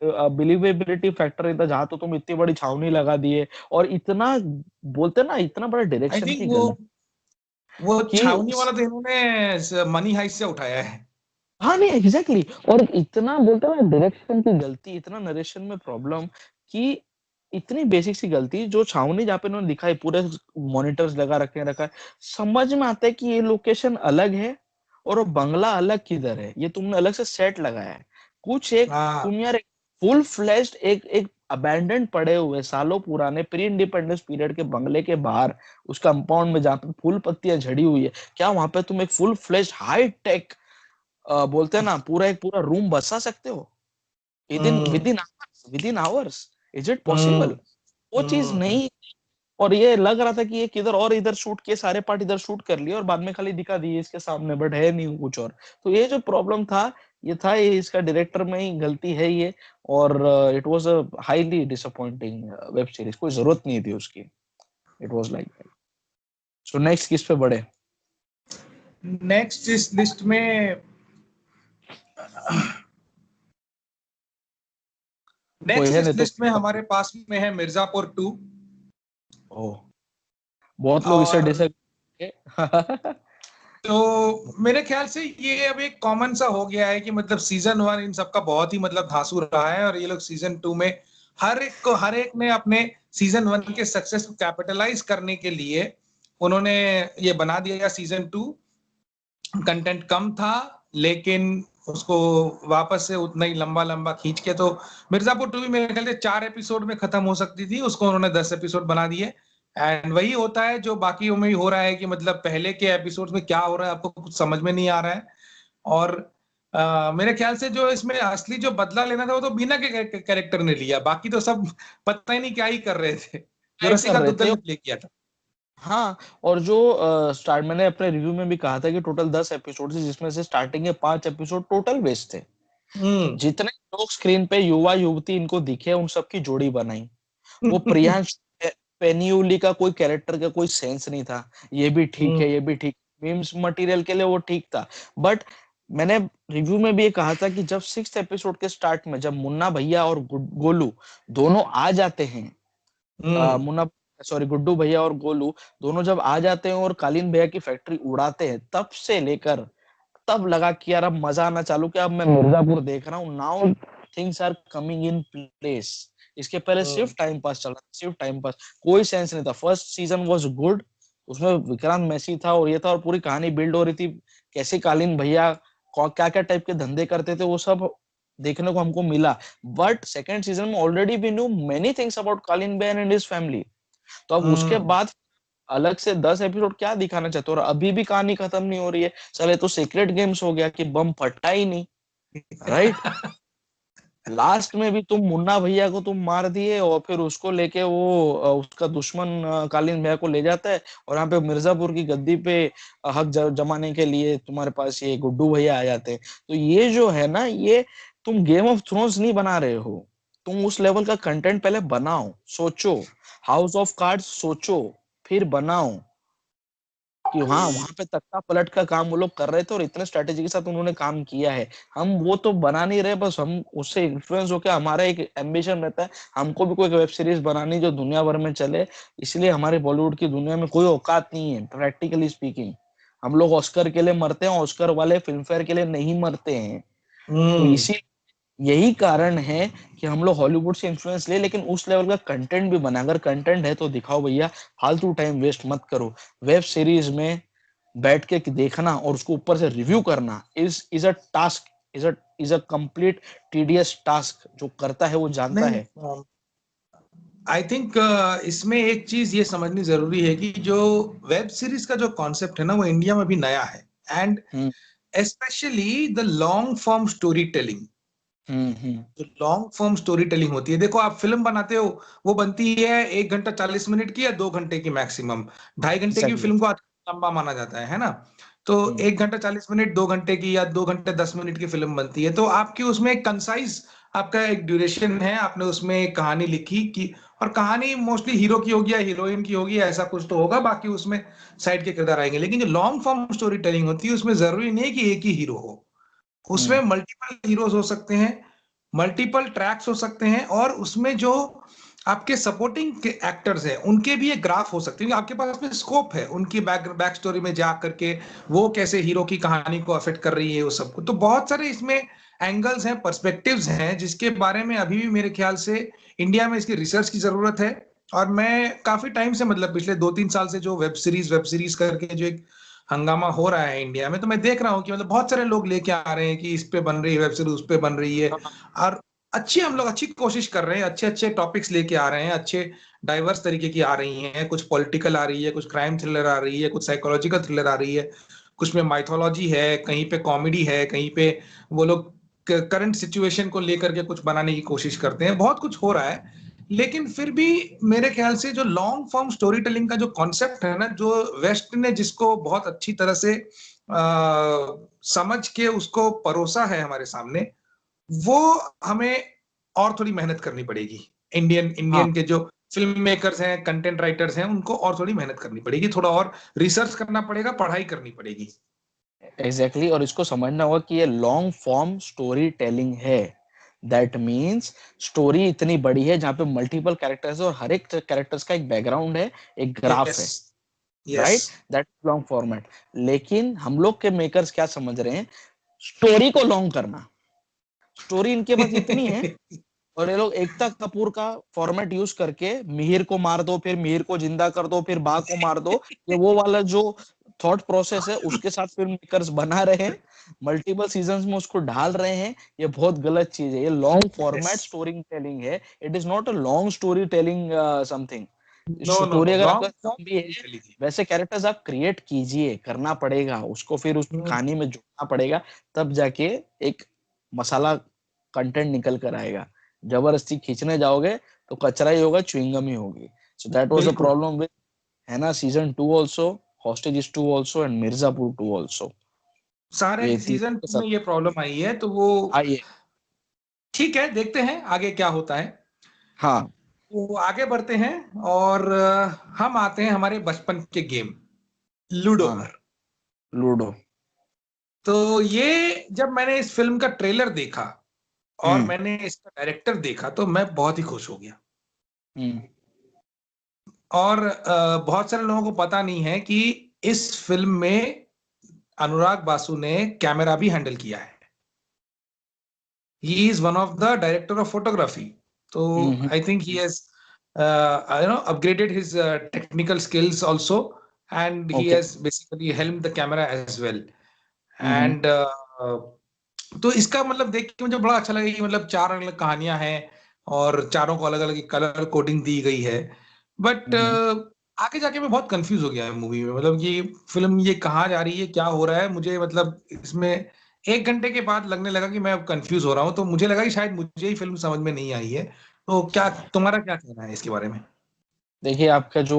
हैं बिलीवेबिलिटी फैक्टर नहीं था, जहां तो तुम इतनी बड़ी छावनी लगा दिए, और इतना बोलते हैं ना, इतना बड़ा आई डायरेक्शन थिंक की गलती वो कि छावनी वाला तो इन्होंने मनी हाइस्ट से उठाया है। हाँ नहीं एग्जैक्टली exactly। और इतना बोलते हैं ना, डायरेक्शन की गलती, इतना नरेशन में प्रॉब्लम, कि इतनी बेसिक सी गलती, जो छावनी जहाँ पे उन्होंने दिखाई, पूरे मॉनिटर्स लगा रखा है, समझ में आता है कि ये लोकेशन अलग है और वो बंगला अलग किधर है, ये तुमने अलग से सेट लगाया है। कुछ एक हाँ। तुम यार एक फुल फ्लैश्ड एक एक अबैंडन पड़े हुए सालों पुराने प्री इंडिपेंडेंस पीरियड के बंगले के बाहर, उस कंपाउंड में जहाँ पे फूल पत्तियां झड़ी हुई है, क्या वहां पे तुम एक फुल फ्लैश्ड हाई टेक बोलते हैं ना, पूरा एक पूरा रूम बसा सकते हो with in hmm. With in hours? Is it hmm. Possible? वो चीज हम्म। नहीं। और ये लग रहा था कि ये किधर और इधर शूट किए, सारे पार्ट इधर शूट कर लिए और बाद में खाली दिखा दिए इसके सामने, बट है नहीं कुछ और। तो ये जो प्रॉब्लम था, ये था, ये इसका डायरेक्टर में ही गलती है ये। और it was a highly disappointing web series, कोई जरूरत नहीं थी उसकी। It was like that. So next किस पे बढ़े? नेक्स्ट इस लिस्ट में, कोई नेक्स्ट है इस नहीं तो? लिस्ट में हमारे पास में है मिर्जापुर 2। ओह, बहुत लोग इसे और डिसएग्री तो मेरे ख्याल से ये अब एक कॉमन सा हो गया है कि मतलब सीजन 1 इन सबका बहुत ही मतलब धांसू रहा है, और ये लोग सीजन 2 में हर एक ने अपने सीजन 1 के सक्सेस को कैपिटलाइज करने के लिए उन्होंने ये बना दिया। सीजन 2 कंटेंट कम था, लेकिन उसको वापस से उतना ही लंबा लंबा खींच के, तो मिर्जापुर 2 भी मेरे ख्याल से 4 एपिसोड में खत्म हो सकती थी, उसको उन्होंने 10 एपिसोड बना दिए। एंड वही होता है जो बाकियों में भी हो रहा है कि मतलब पहले के एपिसोड्स में क्या हो रहा है आपको कुछ समझ में नहीं आ रहा है। और मेरे ख्याल से जो इसमें असली जो बदला लेना था वो तो बीना के कैरेक्टर ने लिया, बाकी तो सब पता ही नहीं क्या ही कर रहे थे, जो क्या कर रसिका रहे दुग्गल थे। ने प्ले किया था। हाँ, और जो स्टार्ट मैंने अपने रिव्यू में भी कहा था कि टोटल 10 एपिसोड थे, जिसमें से स्टार्टिंग के 5 एपिसोड टोटल वेस्ट थे। हम्म। जितने लोग स्क्रीन पे युवा युवती इनको दिखे, उन सबकी जोड़ी बनाई। वो प्रियांश पेनियुली का कोई कैरेक्टर का कोई सेंस नहीं था। ये भी ठीक हम्म। है, ये भी ठीक, मीम्स मटेरियल के लिए वो ठीक था। बट मैंने रिव्यू में भी ये कहा था कि जब 6th एपिसोड के स्टार्ट में जब मुन्ना भैया और गोलू दोनों आ जाते हैं, हम्म। मुन्ना सॉरी गुड्डू भैया और गोलू दोनों जब आ जाते हैं और कालीन भैया की फैक्ट्री उड़ाते हैं, तब से लेकर तब लगा कि यार अब मजा आना चालू किया। अब मैं मिर्जापुर देख रहा हूँ, now things are coming in place. इसके पहले हम्म। सिर्फ टाइम पास चल रहा था, सिर्फ टाइम पास, कोई सेंस नहीं था। फर्स्ट सीजन वाज गुड, उसमें विक्रांत मैसी था और ये था, और पूरी कहानी बिल्ड हो रही थी कैसे कालीन भैया क्या क्या टाइप के धंधे करते थे, वो सब देखने को हमको मिला। बट सेकेंड सीजन में already we knew many things about Kaleen Bhaiya and his family. तो अब उसके हम्म। बाद अलग से 10 एपिसोड क्या दिखाना चाहते हो, और अभी भी कहानी खत्म नहीं हो रही है। चले तो सीक्रेट गेम्स हो गया कि बम फटा ही नहीं, राइट। लास्ट में भी तुम मुन्ना भैया को तुम मार दिए, और फिर उसको लेके वो उसका दुश्मन कालीन भैया को ले जाता है, और यहाँ पे मिर्जापुर की गद्दी पे हक जमाने के लिए तुम्हारे पास ये गुड्डू भैया आ जाते हैं। तो ये जो है ना, ये तुम गेम ऑफ थ्रोन्स नहीं बना रहे हो। तुम उस लेवल का कंटेंट पहले बनाओ, सोचो। हाउस ऑफ कार्ड्स सोचो, फिर बनाओ कि हाँ वहां पे तख्ता पलट का काम वो लोग कर रहे थे, और इतने स्ट्रेटेजी के साथ उन्होंने काम किया है। हम वो तो बना नहीं रहे, बस हम उससे इन्फ्लुएंस होकर हमारा एक एम्बिशन रहता है, हमको भी कोई वेब सीरीज बनानी जो दुनिया भर में चले। इसलिए हमारे बॉलीवुड की दुनिया में कोई औकात नहीं है, प्रैक्टिकली स्पीकिंग। हम लोग ऑस्कर के लिए मरते हैं, ऑस्कर वाले फिल्म फेयर के लिए नहीं मरते हैं। तो हम्म। इसी यही कारण है कि हम लोग हॉलीवुड से इन्फ्लुएंस ले, लेकिन उस लेवल का कंटेंट भी बना। अगर कंटेंट है तो दिखाओ भैया, फालतू टाइम वेस्ट मत करो। वेब सीरीज में बैठ के देखना और उसको ऊपर से रिव्यू करना is a task, is a complete tedious task. जो करता है वो जानता नहीं, है। आई थिंक इसमें एक चीज ये समझनी जरूरी है कि जो वेब सीरीज का जो कॉन्सेप्ट है ना वो इंडिया में भी नया है। And hmm specially the long form storytelling. Hmm. जो लॉन्ग फॉर्म स्टोरी टेलिंग होती है, देखो आप फिल्म बनाते हो, वो बनती है 1 घंटा 40 मिनट की या 2 घंटे की मैक्सिमम। 2.5 घंटे की एग्जैक्टली। फिल्म को आज लंबा माना जाता है ना। तो हम्म 1 घंटा 40 मिनट 2 घंटे की या 2 घंटे 10 मिनट की फिल्म बनती है, तो आपकी उसमें एक कंसाइज आपका एक ड्यूरेशन है, आपने उसमें एक कहानी लिखी कि, और कहानी मोस्टली हीरो की होगी या हीरोइन की होगी, ऐसा कुछ तो होगा, बाकी उसमें साइड के किरदार आएंगे। लेकिन जो लॉन्ग फॉर्म स्टोरी टेलिंग होती है उसमें जरूरी नहीं है कि एक ही हीरो हो, उसमें हम्म मल्टीपल हीरोज हो सकते हैं, मल्टीपल ट्रैक्स हो सकते हैं, और उसमें जो आपके सपोर्टिंग के एक्टर्स हैं उनके भी एक ग्राफ हो सकते हैं, आपके पास में स्कोप है उनकी बैक स्टोरी में जा करके वो कैसे हीरो की कहानी को अफेक्ट कर रही है, वो सबको। तो बहुत सारे इसमें एंगल्स हैं, पर्सपेक्टिव्स हैं, जिसके बारे में अभी भी मेरे ख्याल से इंडिया में इसकी रिसर्च की जरूरत है। और मैं काफी टाइम से, मतलब पिछले 2-3 साल से जो वेब सीरीज करके जो एक हंगामा हो रहा है इंडिया में, तो मैं देख रहा हूँ कि मतलब बहुत सारे लोग लेके आ रहे हैं कि इस पे बन रही है वेब सीरीज, उस पे बन रही है। और हम लोग अच्छी कोशिश कर रहे हैं, अच्छे अच्छे टॉपिक्स लेके आ रहे हैं, अच्छे डाइवर्स तरीके की आ रही हैं, कुछ पॉलिटिकल आ रही है, कुछ क्राइम थ्रिलर आ रही है, कुछ साइकोलॉजिकल थ्रिलर आ रही है, कुछ में माइथोलॉजी है, कहीं पे कॉमेडी है, कहीं पे वो लोग करंट सिचुएशन को लेकर के कुछ बनाने की कोशिश करते हैं, बहुत कुछ हो रहा है। लेकिन फिर भी मेरे ख्याल से जो लॉन्ग फॉर्म स्टोरी टेलिंग का जो कॉन्सेप्ट है ना, जो वेस्ट ने जिसको बहुत अच्छी तरह से समझ के उसको परोसा है हमारे सामने, वो हमें और थोड़ी मेहनत करनी पड़ेगी। इंडियन हाँ इंडियन के जो फिल्म मेकर्स हैं, कंटेंट राइटर्स हैं, उनको और थोड़ी मेहनत करनी पड़ेगी, थोड़ा और रिसर्च करना पड़ेगा, पढ़ाई करनी पड़ेगी। एग्जैक्टली exactly, और इसको समझना होगा कि ये लॉन्ग फॉर्म स्टोरी टेलिंग है। दैट मीन्स स्टोरी इतनी बड़ी है जहाँ पे मल्टीपल कैरेक्टर्स है, और हर एक कैरेक्टर्स का एक बैकग्राउंड है, एक ग्राफ यस। है, yes. Right. That long format. लेकिन हम लोग के मेकर्स क्या समझ रहे हैं, स्टोरी को लॉन्ग करना। स्टोरी इनके पास इतनी है, और ये लोग एकता कपूर का फॉर्मेट यूज करके मिहिर को मार दो, फिर मिहिर को जिंदा कर दो, फिर बा को मार दो, ये वो वाला जो थॉट प्रोसेस है उसके साथ फिल्म मेकर्स बना रहे हैं, मल्टीपल सीजन्स में उसको ढाल रहे हैं। ये बहुत गलत चीज है, ये long yes. Format storytelling है, it is not a long storytelling something. No no story no, अगर आपका रॉन्ग काम भी है, चली थी। वैसे कैरेक्टर्स आप क्रिएट कीजिए, करना पड़ेगा उसको, फिर उस कहानी में जोड़ना पड़ेगा, तब जाके एक मसाला कंटेंट निकल कर आएगा। जबरदस्ती खींचने जाओगे तो कचरा ही होगा, च्युइंगम ही होगी। सो दैट वाज द बिल्कुल। प्रॉब्लम विद हैना season 2 also, hostages 2 also and Mirzapur 2 also. सारे ये सीजन तीनों के 2 में साथ ये प्रॉब्लम आई है, तो वो आइए। ठीक है, देखते हैं आगे क्या होता है। हाँ। तो आगे बढ़ते हैं और हम आते हैं हमारे बचपन के गेम लूडो हाँ, पर। लूडो। तो ये जब मैंने इस फिल्म का ट्रेलर देखा और हम्म। मैंने इसका डायरेक्टर देखा तो मैं बहुत ही खुश हो गया। हम्म। और बहुत सारे लोगों को पता नहीं है कि इस फिल्म में अनुराग बासु ने कैमरा भी हैंडल किया है। He is one of the director of photography. तो hmm. I think he has upgraded his technical skills also, and he okay. has basically helmed the camera as well. Hmm. And तो इसका मतलब देख के मुझे बड़ा अच्छा लगा कि मतलब चार अलग अलग कहानियां हैं और चारों को अलग अलग कलर कोडिंग दी गई है। बट हम्म। आगे जाके मैं बहुत कंफ्यूज हो गया है मूवी में, मतलब कि फिल्म ये कहाँ जा रही है, क्या हो रहा है मुझे, मतलब इसमें 1 घंटे के बाद लगने लगा कि मैं अब कंफ्यूज हो रहा हूँ, तो मुझे लगा कि शायद मुझे ही फिल्म समझ में नहीं आई है। तो क्या तुम्हारा क्या कहना है इसके बारे में? देखिए, आपका जो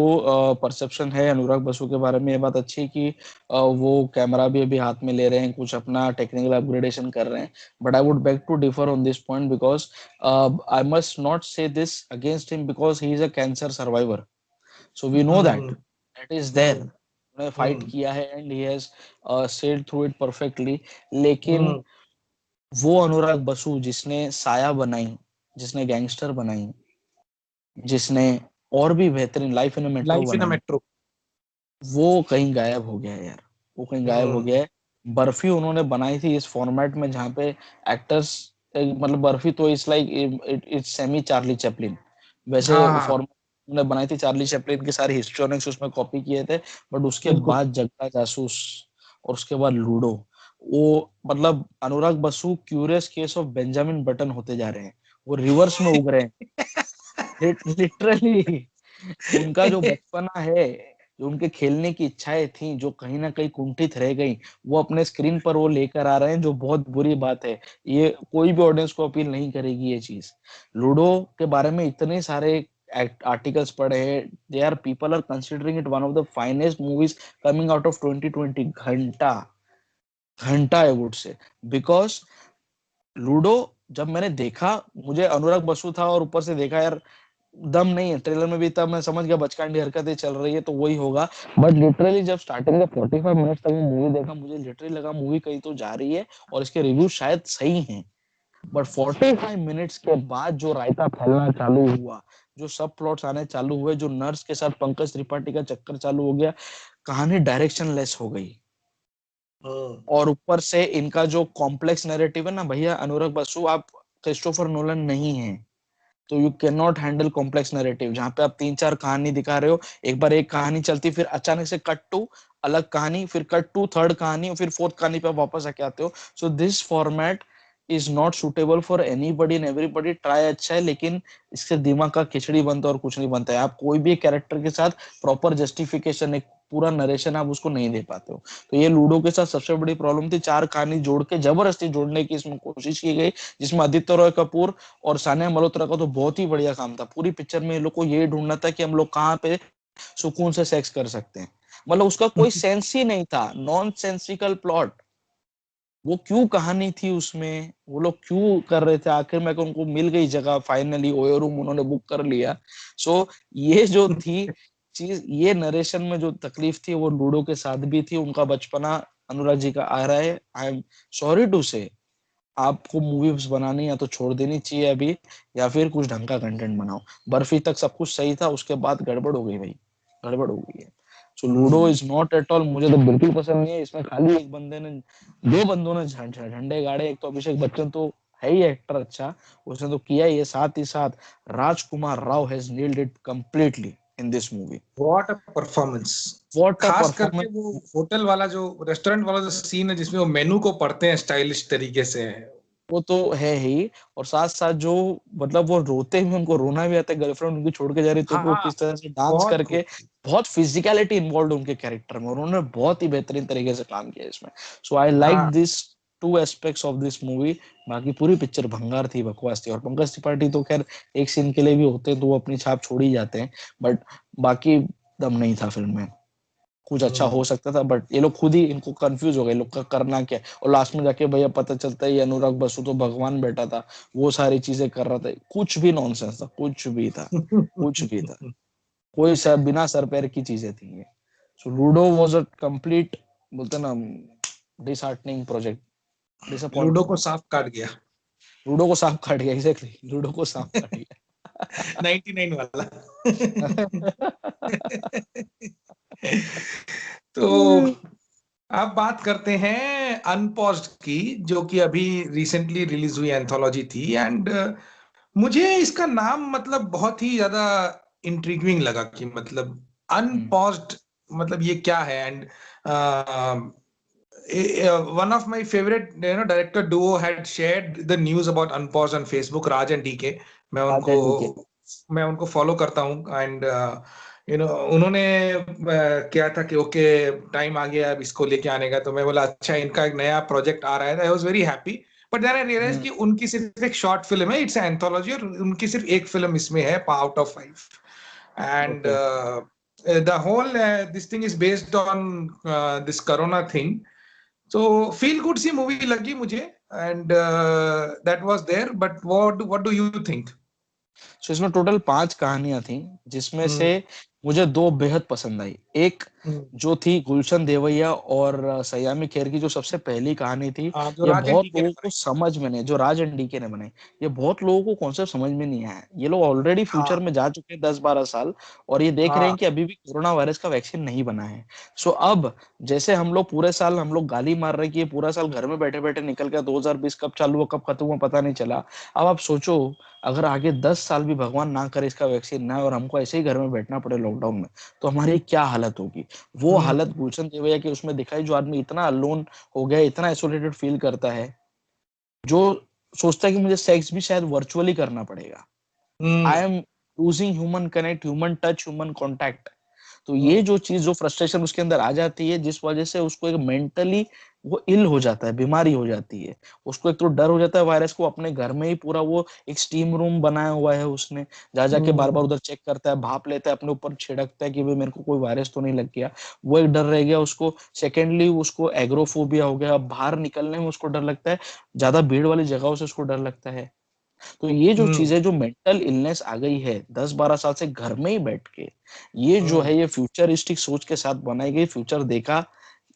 परसेप्शन है अनुराग बसु के बारे में, ये बात अच्छी है कि वो कैमरा भी अभी हाथ में ले रहे हैं, कुछ अपना टेक्निकल अपग्रेडेशन कर रहे हैं। But I would beg to differ on this point because I must not say this against him because he is a cancer survivor. So we know that hmm. That is there. Hmm. उन्होंने fight hmm. किया है and he has sailed through it perfectly. लेकिन hmm. वो अनुराग बसु जिसने साया बनाई, जिसने gangster बनाई, जिसने और भी बेहतरीन life in metro life in बनाई, मेट्रो। वो कहीं गायब हो गया है यार। वो कहीं गायब हो हम्म। गया है। बर्फी उन्होंने बनाई थी इस फॉर्मेट में जहाँ पे एक्टर्स, मतलब बर्फी तो it's like it's semi Charlie Chaplin, वैसे हाँ हाँ। फॉर्मेट उन्होंने बनाई थी। चार्ली चैपलिन की सारी हिस्ट्रोनिक्स उसमें कॉपी किए थे। बट उसके बिल्कुल। बाद जग्गा जासूस और उसके बाद लूडो, वो मतलब Anurag Basu curious case of Benjamin Button होते जा रहे हैं। वो रिवर्स में उग रहे हैं लिटरली। उनका जो बचपना है, जो उनके खेलने की इच्छाएं थी, जो कहीं ना कहीं कुंठित रह गई, वो अपने स्क्रीन पर वो लेकर आ रहे हैं, जो बहुत बुरी बात है। ये कोई भी ऑडियंस को अपील नहीं करेगी ये चीज। लूडो के बारे में इतने सारे आर्टिकल्स पढ़े हैं, they are people are considering it one of the finest movies coming out of 2020। घंटा घंटा I would say, because Ludo जब मैंने देखा, मुझे अनुराग बसु था और ऊपर से देखा यार, दम नहीं है ट्रेलर में भी, तब मैं समझ गया बचकानी हरकतें चल रही है तो वही होगा। बट लिटरली जब स्टार्टिंग के 45 मिनट्स तक मूवी देखा, मुझे लिटरली लगा मूवी कहीं तो जा रही है और इसके रिव्यू शायद सही हैं। बट 45 मिनट्स के बाद जो रायता फैलना चालू हुआ, जो सब प्लॉट्स आने चालू हुए, जो नर्स के साथ पंकज त्रिपाठी का चक्कर चालू हो गया, कहानी डायरेक्शन लेस हो गई। हम्म। और ऊपर से इनका जो कॉम्प्लेक्स नैरेटिव है ना भैया, अनुराग बसु आप क्रिस्टोफर नोलन नहीं है, तो you can not handle complex narrative जहां पे आप तीन चार कहानी दिखा रहे हो। एक बार एक कहानी चलती, फिर अचानक से कट टू अलग कहानी, फिर कट टू थर्ड कहानी, और फिर फोर्थ कहानी पे आप वापस आके आते हो। So this format is not suitable for anybody and everybody. Try अच्छा है, लेकिन इससे दिमाग का खिचड़ी बनता है और कुछ नहीं बनता है। आप कोई भी कैरेक्टर के साथ प्रॉपर जस्टिफिकेशन, एक पूरा नरेशन आप उसको नहीं दे पाते हो। तो ये लूडो के साथ सबसे बड़ी प्रॉब्लम थी, चार कहानी जोड़ के जबरदस्ती जोड़ने की इसमें कोशिश की गई, जिसमें आदित्य रॉय कपूर और सानिया मल्होत्रा का तो बहुत ही बढ़िया काम था। पूरी पिक्चर में लोग को ये ढूंढना था कि हम लोग कहाँ पे सुकून से सेक्स कर सकते हैं। मतलब उसका कोई सेंस ही नहीं था, नॉन सेंसिकल प्लॉट। वो क्यों कहानी थी उसमें, वो लोग क्यों कर रहे थे, आखिर में उनको मिल गई जगह फाइनली, ओयो रूम उन्होंने बुक कर लिया। सो ये जो थी चीज, ये नरेशन में जो तकलीफ थी वो लूडो के साथ भी थी। उनका बचपना अनुराग जी का आ रहा है। आई एम सॉरी टू से, आपको मूवीज बनानी या तो छोड़ देनी चाहिए अभी, या फिर कुछ ढंग का कंटेंट बनाओ। बर्फी तक सब कुछ सही था, उसके बाद गड़बड़ हो गई भाई, गड़बड़ हो गई है। So Ludo is not at all, मुझे तो बिल्कुल पसंद नहीं है। इसमें खाली एक बंदे ने, दो बंदों ने झंडे गाड़े। एक तो अभिषेक बच्चन तो है ही एक्टर अच्छा, उसने तो किया ही है, साथ ही साथ Rajkummar Rao has nailed it completely in this movie. What a performance. What a खास करके परफॉर्मेंस। वो होटल वाला जो रेस्टोरेंट वाला जो सीन है जिसमें वो मेनू को पढ़ते हैं स्टाइलिश तरीके से, वो तो है ही। और साथ साथ जो मतलब वो रोते हुए उनको रोना भी आता है, गर्लफ्रेंड उनकी छोड़ के जा रही तो वो हाँ, किस तरह से डांस बहुत करके, खूब। बहुत फिजिकलिटी इन्वॉल्व उनके कैरेक्टर में, और उन्होंने बहुत ही बेहतरीन तरीके से काम किया इसमें। सो आई लाइक हाँ, this two aspects of this movie. बाकी पूरी पिक्चर भंगार थी, बकवास थी। और पंकज त्रिपाठी तो खैर एक सीन के लिए भी होते हैं तो वो अपनी छाप छोड़ ही जाते हैं, बट बाकी दम नहीं था फिल्म में। कुछ अच्छा हो सकता था बट ये लोग खुद ही इनको कंफ्यूज हो गए, लोग का करना क्या है। और लास्ट में जाके भैया पता चलता है ये अनुराग बसु तो भगवान बैठा था, वो सारी चीजें कर रहा था। कुछ भी नॉनसेंस था, कुछ भी था, कुछ भी था। कोई सर बिना सर पैर की चीजें थी ये। सो लूडो वाज अ कंप्लीट, बोलते ना, डिसहार्टनिंग प्रोजेक्ट, लूडो को डिसअपॉइंटमेंट। सांप काट गया। लूडो को सांप काट गया, एग्जैक्टली, लूडो को सांप काट गया। 99 वाला। तो अब बात करते हैं अनपॉज्ड की, जो कि अभी रिसेंटली रिलीज हुई एंथोलॉजी थी। एंड मुझे इसका नाम मतलब बहुत ही ज्यादा इंट्रिग्विंग लगा कि मतलब अनपॉज्ड मतलब ये क्या है। And one of my favorite director duo had shared the news about Unpause on Facebook, Raj and DK. मैं उनको राजन के। मैं उनको फॉलो करता हूँ। एंड उन्होंने किया था कि ओके टाइम आ गया अब इसको लेके आने का। तो मैं बोला अच्छा इनका एक नया प्रोजेक्ट आ रहा है। I was very happy. But then I realize कि उनकी सिर्फ एक शॉर्ट फिल्म है, इट्स एंथोलॉजी, और उनकी सिर्फ एक फिल्म इसमें है out of 5। And okay. the whole this thing is based on this corona thing. So feel good सी मूवी लगी मुझे। And that was there. But what do you think? So इसमें टोटल 5 कहानियां थी, जिसमें से मुझे 2 बेहद पसंद आई। एक जो थी गुलशन देवैया और सयामी खेर की, जो सबसे पहली कहानी थी। जो ये राजन बहुत डीके ने लोगों को बनाई। समझ में नहीं, जो राज एंड डीके ने बनाई, ये बहुत लोगों को कॉन्सेप्ट समझ में नहीं आया। ये लोग ऑलरेडी फ्यूचर हाँ, में जा चुके हैं 10-12 साल, और ये देख रहे हाँ, हैं कि अभी भी कोरोना वायरस का वैक्सीन नहीं बना है। सो अब जैसे हम लोग पूरे साल हम लोग गाली मार रहे हैं कि ये पूरा साल घर में बैठे बैठे निकल गया, 2020 कब चालू हुआ कब खत्म हुआ पता नहीं चला। अब आप सोचो, अगर आगे 10 साल भी भगवान ना करे इसका वैक्सीन ना आए और हमको ऐसे ही घर में बैठना पड़े लॉकडाउन में, तो हमारी क्या हालत होगी। वो हालत गुलशन देवैया की उसमें दिखाई, जो आदमी इतना अलोन हो गया, इतना आइसोलेटेड फील करता है, जो सोचता है कि मुझे सेक्स भी शायद वर्चुअली करना पड़ेगा। I am losing human connect, human touch, human contact. तो ये जो चीज, जो फ्रस्ट्रेशन उसके अंदर आ जाती है, जिस वजह से उसको एक मेंटली वो इल हो जाता है, बीमारी हो जाती है। उसको एक तो डर हो जाता है वायरस को, अपने घर में ही पूरा वो एक स्टीम रूम बनाया हुआ है उसने, जा जाके बार बार उधर चेक करता है, भाप लेता है, अपने ऊपर छिड़कता है कि भाई मेरे को कोई वायरस तो नहीं लग गया। वो एक डर रह गया उसको। सेकेंडली उसको एग्रोफोबिया हो गया, बाहर निकलने में उसको डर लगता है, ज्यादा भीड़ वाली जगहों से उसको डर लगता है। तो ये जो चीजें, जो मेंटल इलनेस आ गई है 10-12 साल से घर में ही बैठ के, ये जो है, ये फ्यूचरिस्टिक सोच के साथ बनाई गई, फ्यूचर देखा,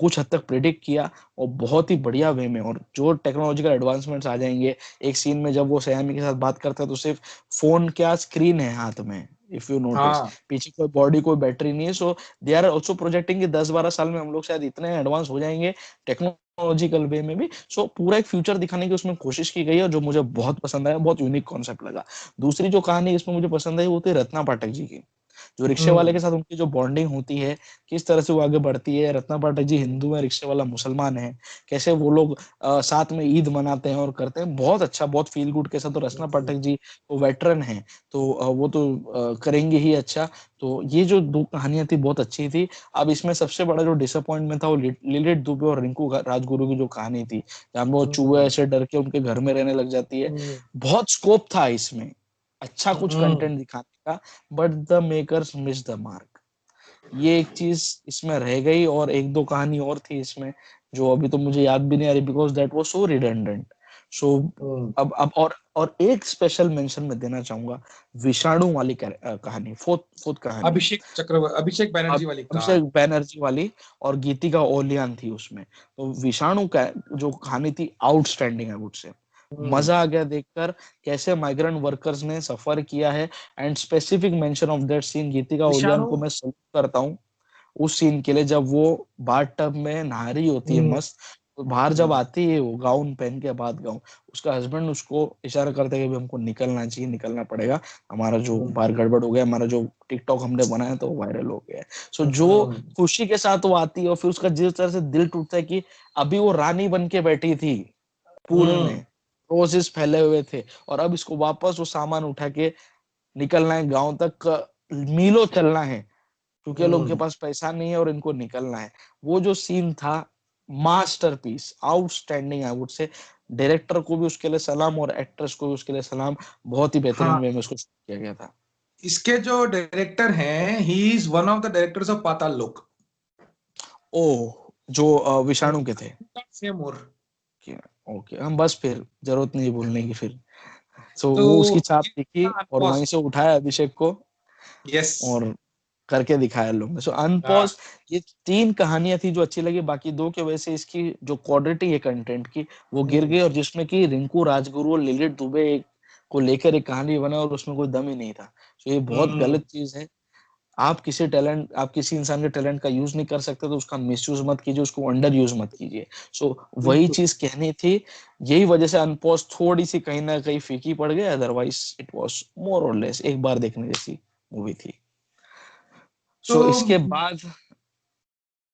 कुछ हद तक प्रिडिक्ट किया, और बहुत ही बढ़िया वे में। और जो टेक्नोलॉजिकल एडवांसमेंट्स आ जाएंगे, एक सीन में जब वो सयामी के साथ बात करता है तो सिर्फ फोन क्या स्क्रीन है हाथ में, इफ यू नोटिस, हाँ, पीछे कोई बॉडी कोई बैटरी नहीं है। सो दे आर ऑल्सो प्रोजेक्टिंग कि 10-12 साल में हम लोग शायद इतने एडवांस हो जाएंगे टेक्नोलॉजिकल वे में भी। सो पूरा एक फ्यूचर दिखाने की उसमें कोशिश की गई है, जो मुझे बहुत पसंद आया, बहुत यूनिक कॉन्सेप्ट लगा। दूसरी जो कहानी इसमें मुझे पसंद आई वो थी रत्ना पाठक जी की, जो रिक्शे वाले के साथ उनकी जो बॉन्डिंग होती है, किस तरह से वो आगे बढ़ती है। रत्ना पाठक जी हिंदू है, रिक्शे वाला मुसलमान है, कैसे वो लोग साथ में ईद मनाते हैं और करते हैं, बहुत अच्छा, बहुत फील गुड के साथ। तो रत्ना पाठक जी वो वेटरन है, तो वो तो करेंगे ही अच्छा। तो ये जो 2 कहानियां थी बहुत अच्छी थी। अब इसमें सबसे बड़ा जो डिसअपॉइंटमेंट था वो लिलित दुबे और रिंकू राजगुरु की जो कहानी थी, जहाँ वो चूहे ऐसे डर के उनके घर में रहने लग जाती है। बहुत स्कोप था इसमें, अच्छा कुछ कंटेंट दिखाने का, but the makers miss the mark. ये एक चीज इसमें रह गई। और एक दो कहानी और थी इसमें, जो अभी तो मुझे याद भी नहीं आ रही, because that was so redundant. So अब और एक स्पेशल मेंशन मैं देना चाहूंगा, विषाणु वाली कहानी, फोर्थ कहानी, अभिषेक बैनर्जी वाली अभिषेक कहानी। बैनर्जी वाली, और गीतिका ओलियान थी उसमें। तो विषाणु का जो कहानी थी, आउटस्टैंडिंग है मुझसे, मजा आ गया देखकर, कैसे माइग्रेंट वर्कर्स ने सफर किया है। And specific mention of that scene, Geetika Ohlyan विषाणु। को मैं सल्यूट करता हूँ उस सीन के लिए, जब वो बाथ टब में नहा रही होती है मस्त, तो बाहर जब आती है वो गाउन पहन के, बाद गाउन, उसका हस्बैंड उसको इशारा करते हैं कि हमको निकलना चाहिए, निकलना पड़ेगा, हमारा जो बाहर गड़बड़ हो गया, हमारा जो टिकटॉक हमने बनाया तो वायरल हो गया है। सो जो खुशी के साथ वो आती है, और फिर उसका जिस तरह से दिल टूटता है कि अभी वो रानी बन के बैठी थी पूल में, रोजेस फैले हुए थे, और अब इसको वापस वो सामान उठा के निकलना है गांव तक, मीलों चलना है, क्योंकि लोगों के पास पैसा नहीं है और इनको निकलना है। वो जो सीन था, मास्टरपीस, आउटस्टैंडिंग आई वुड से। डायरेक्टर को भी उसके लिए सलाम और एक्ट्रेस को भी उसके लिए सलाम, बहुत ही बेहतरीन हाँ, वे में उसको शूट किया गया था। इसके जो डायरेक्टर हैं, he is one of the directors of Paatal Lok. Oh, जो विषाणु के थे। सेम और ओके, हम बस फिर जरूरत नहीं बोलने की फिर। तो तो वो उसकी छाप ये दिखी और वहीं से उठाया अभिषेक को यस। और करके दिखाया लोग ने। सो अनपॉज, ये तीन कहानियां थी जो अच्छी लगी, बाकी दो की वजह से इसकी जो क्वालिटी है कंटेंट की वो गिर गई, और जिसमें कि रिंकू राजगुरु और लिलित दुबे को लेकर एक कहानी बना और उसमें कोई दम ही नहीं था। तो ये बहुत गलत चीज है। आप किसी इंसान के टैलेंट का यूज नहीं कर सकते तो उसका मिसयूज मत कीजिए, उसको अंडर यूज मत कीजिए। सो वही बिल्कुल। चीज कहनी थी। यही वजह से अनपॉज थोड़ी सी कहीं ना कहीं फीकी पड़ गई, अदरवाइज इट वाज मोर और लेस एक बार देखने जैसी मूवी थी। तो सो इसके बाद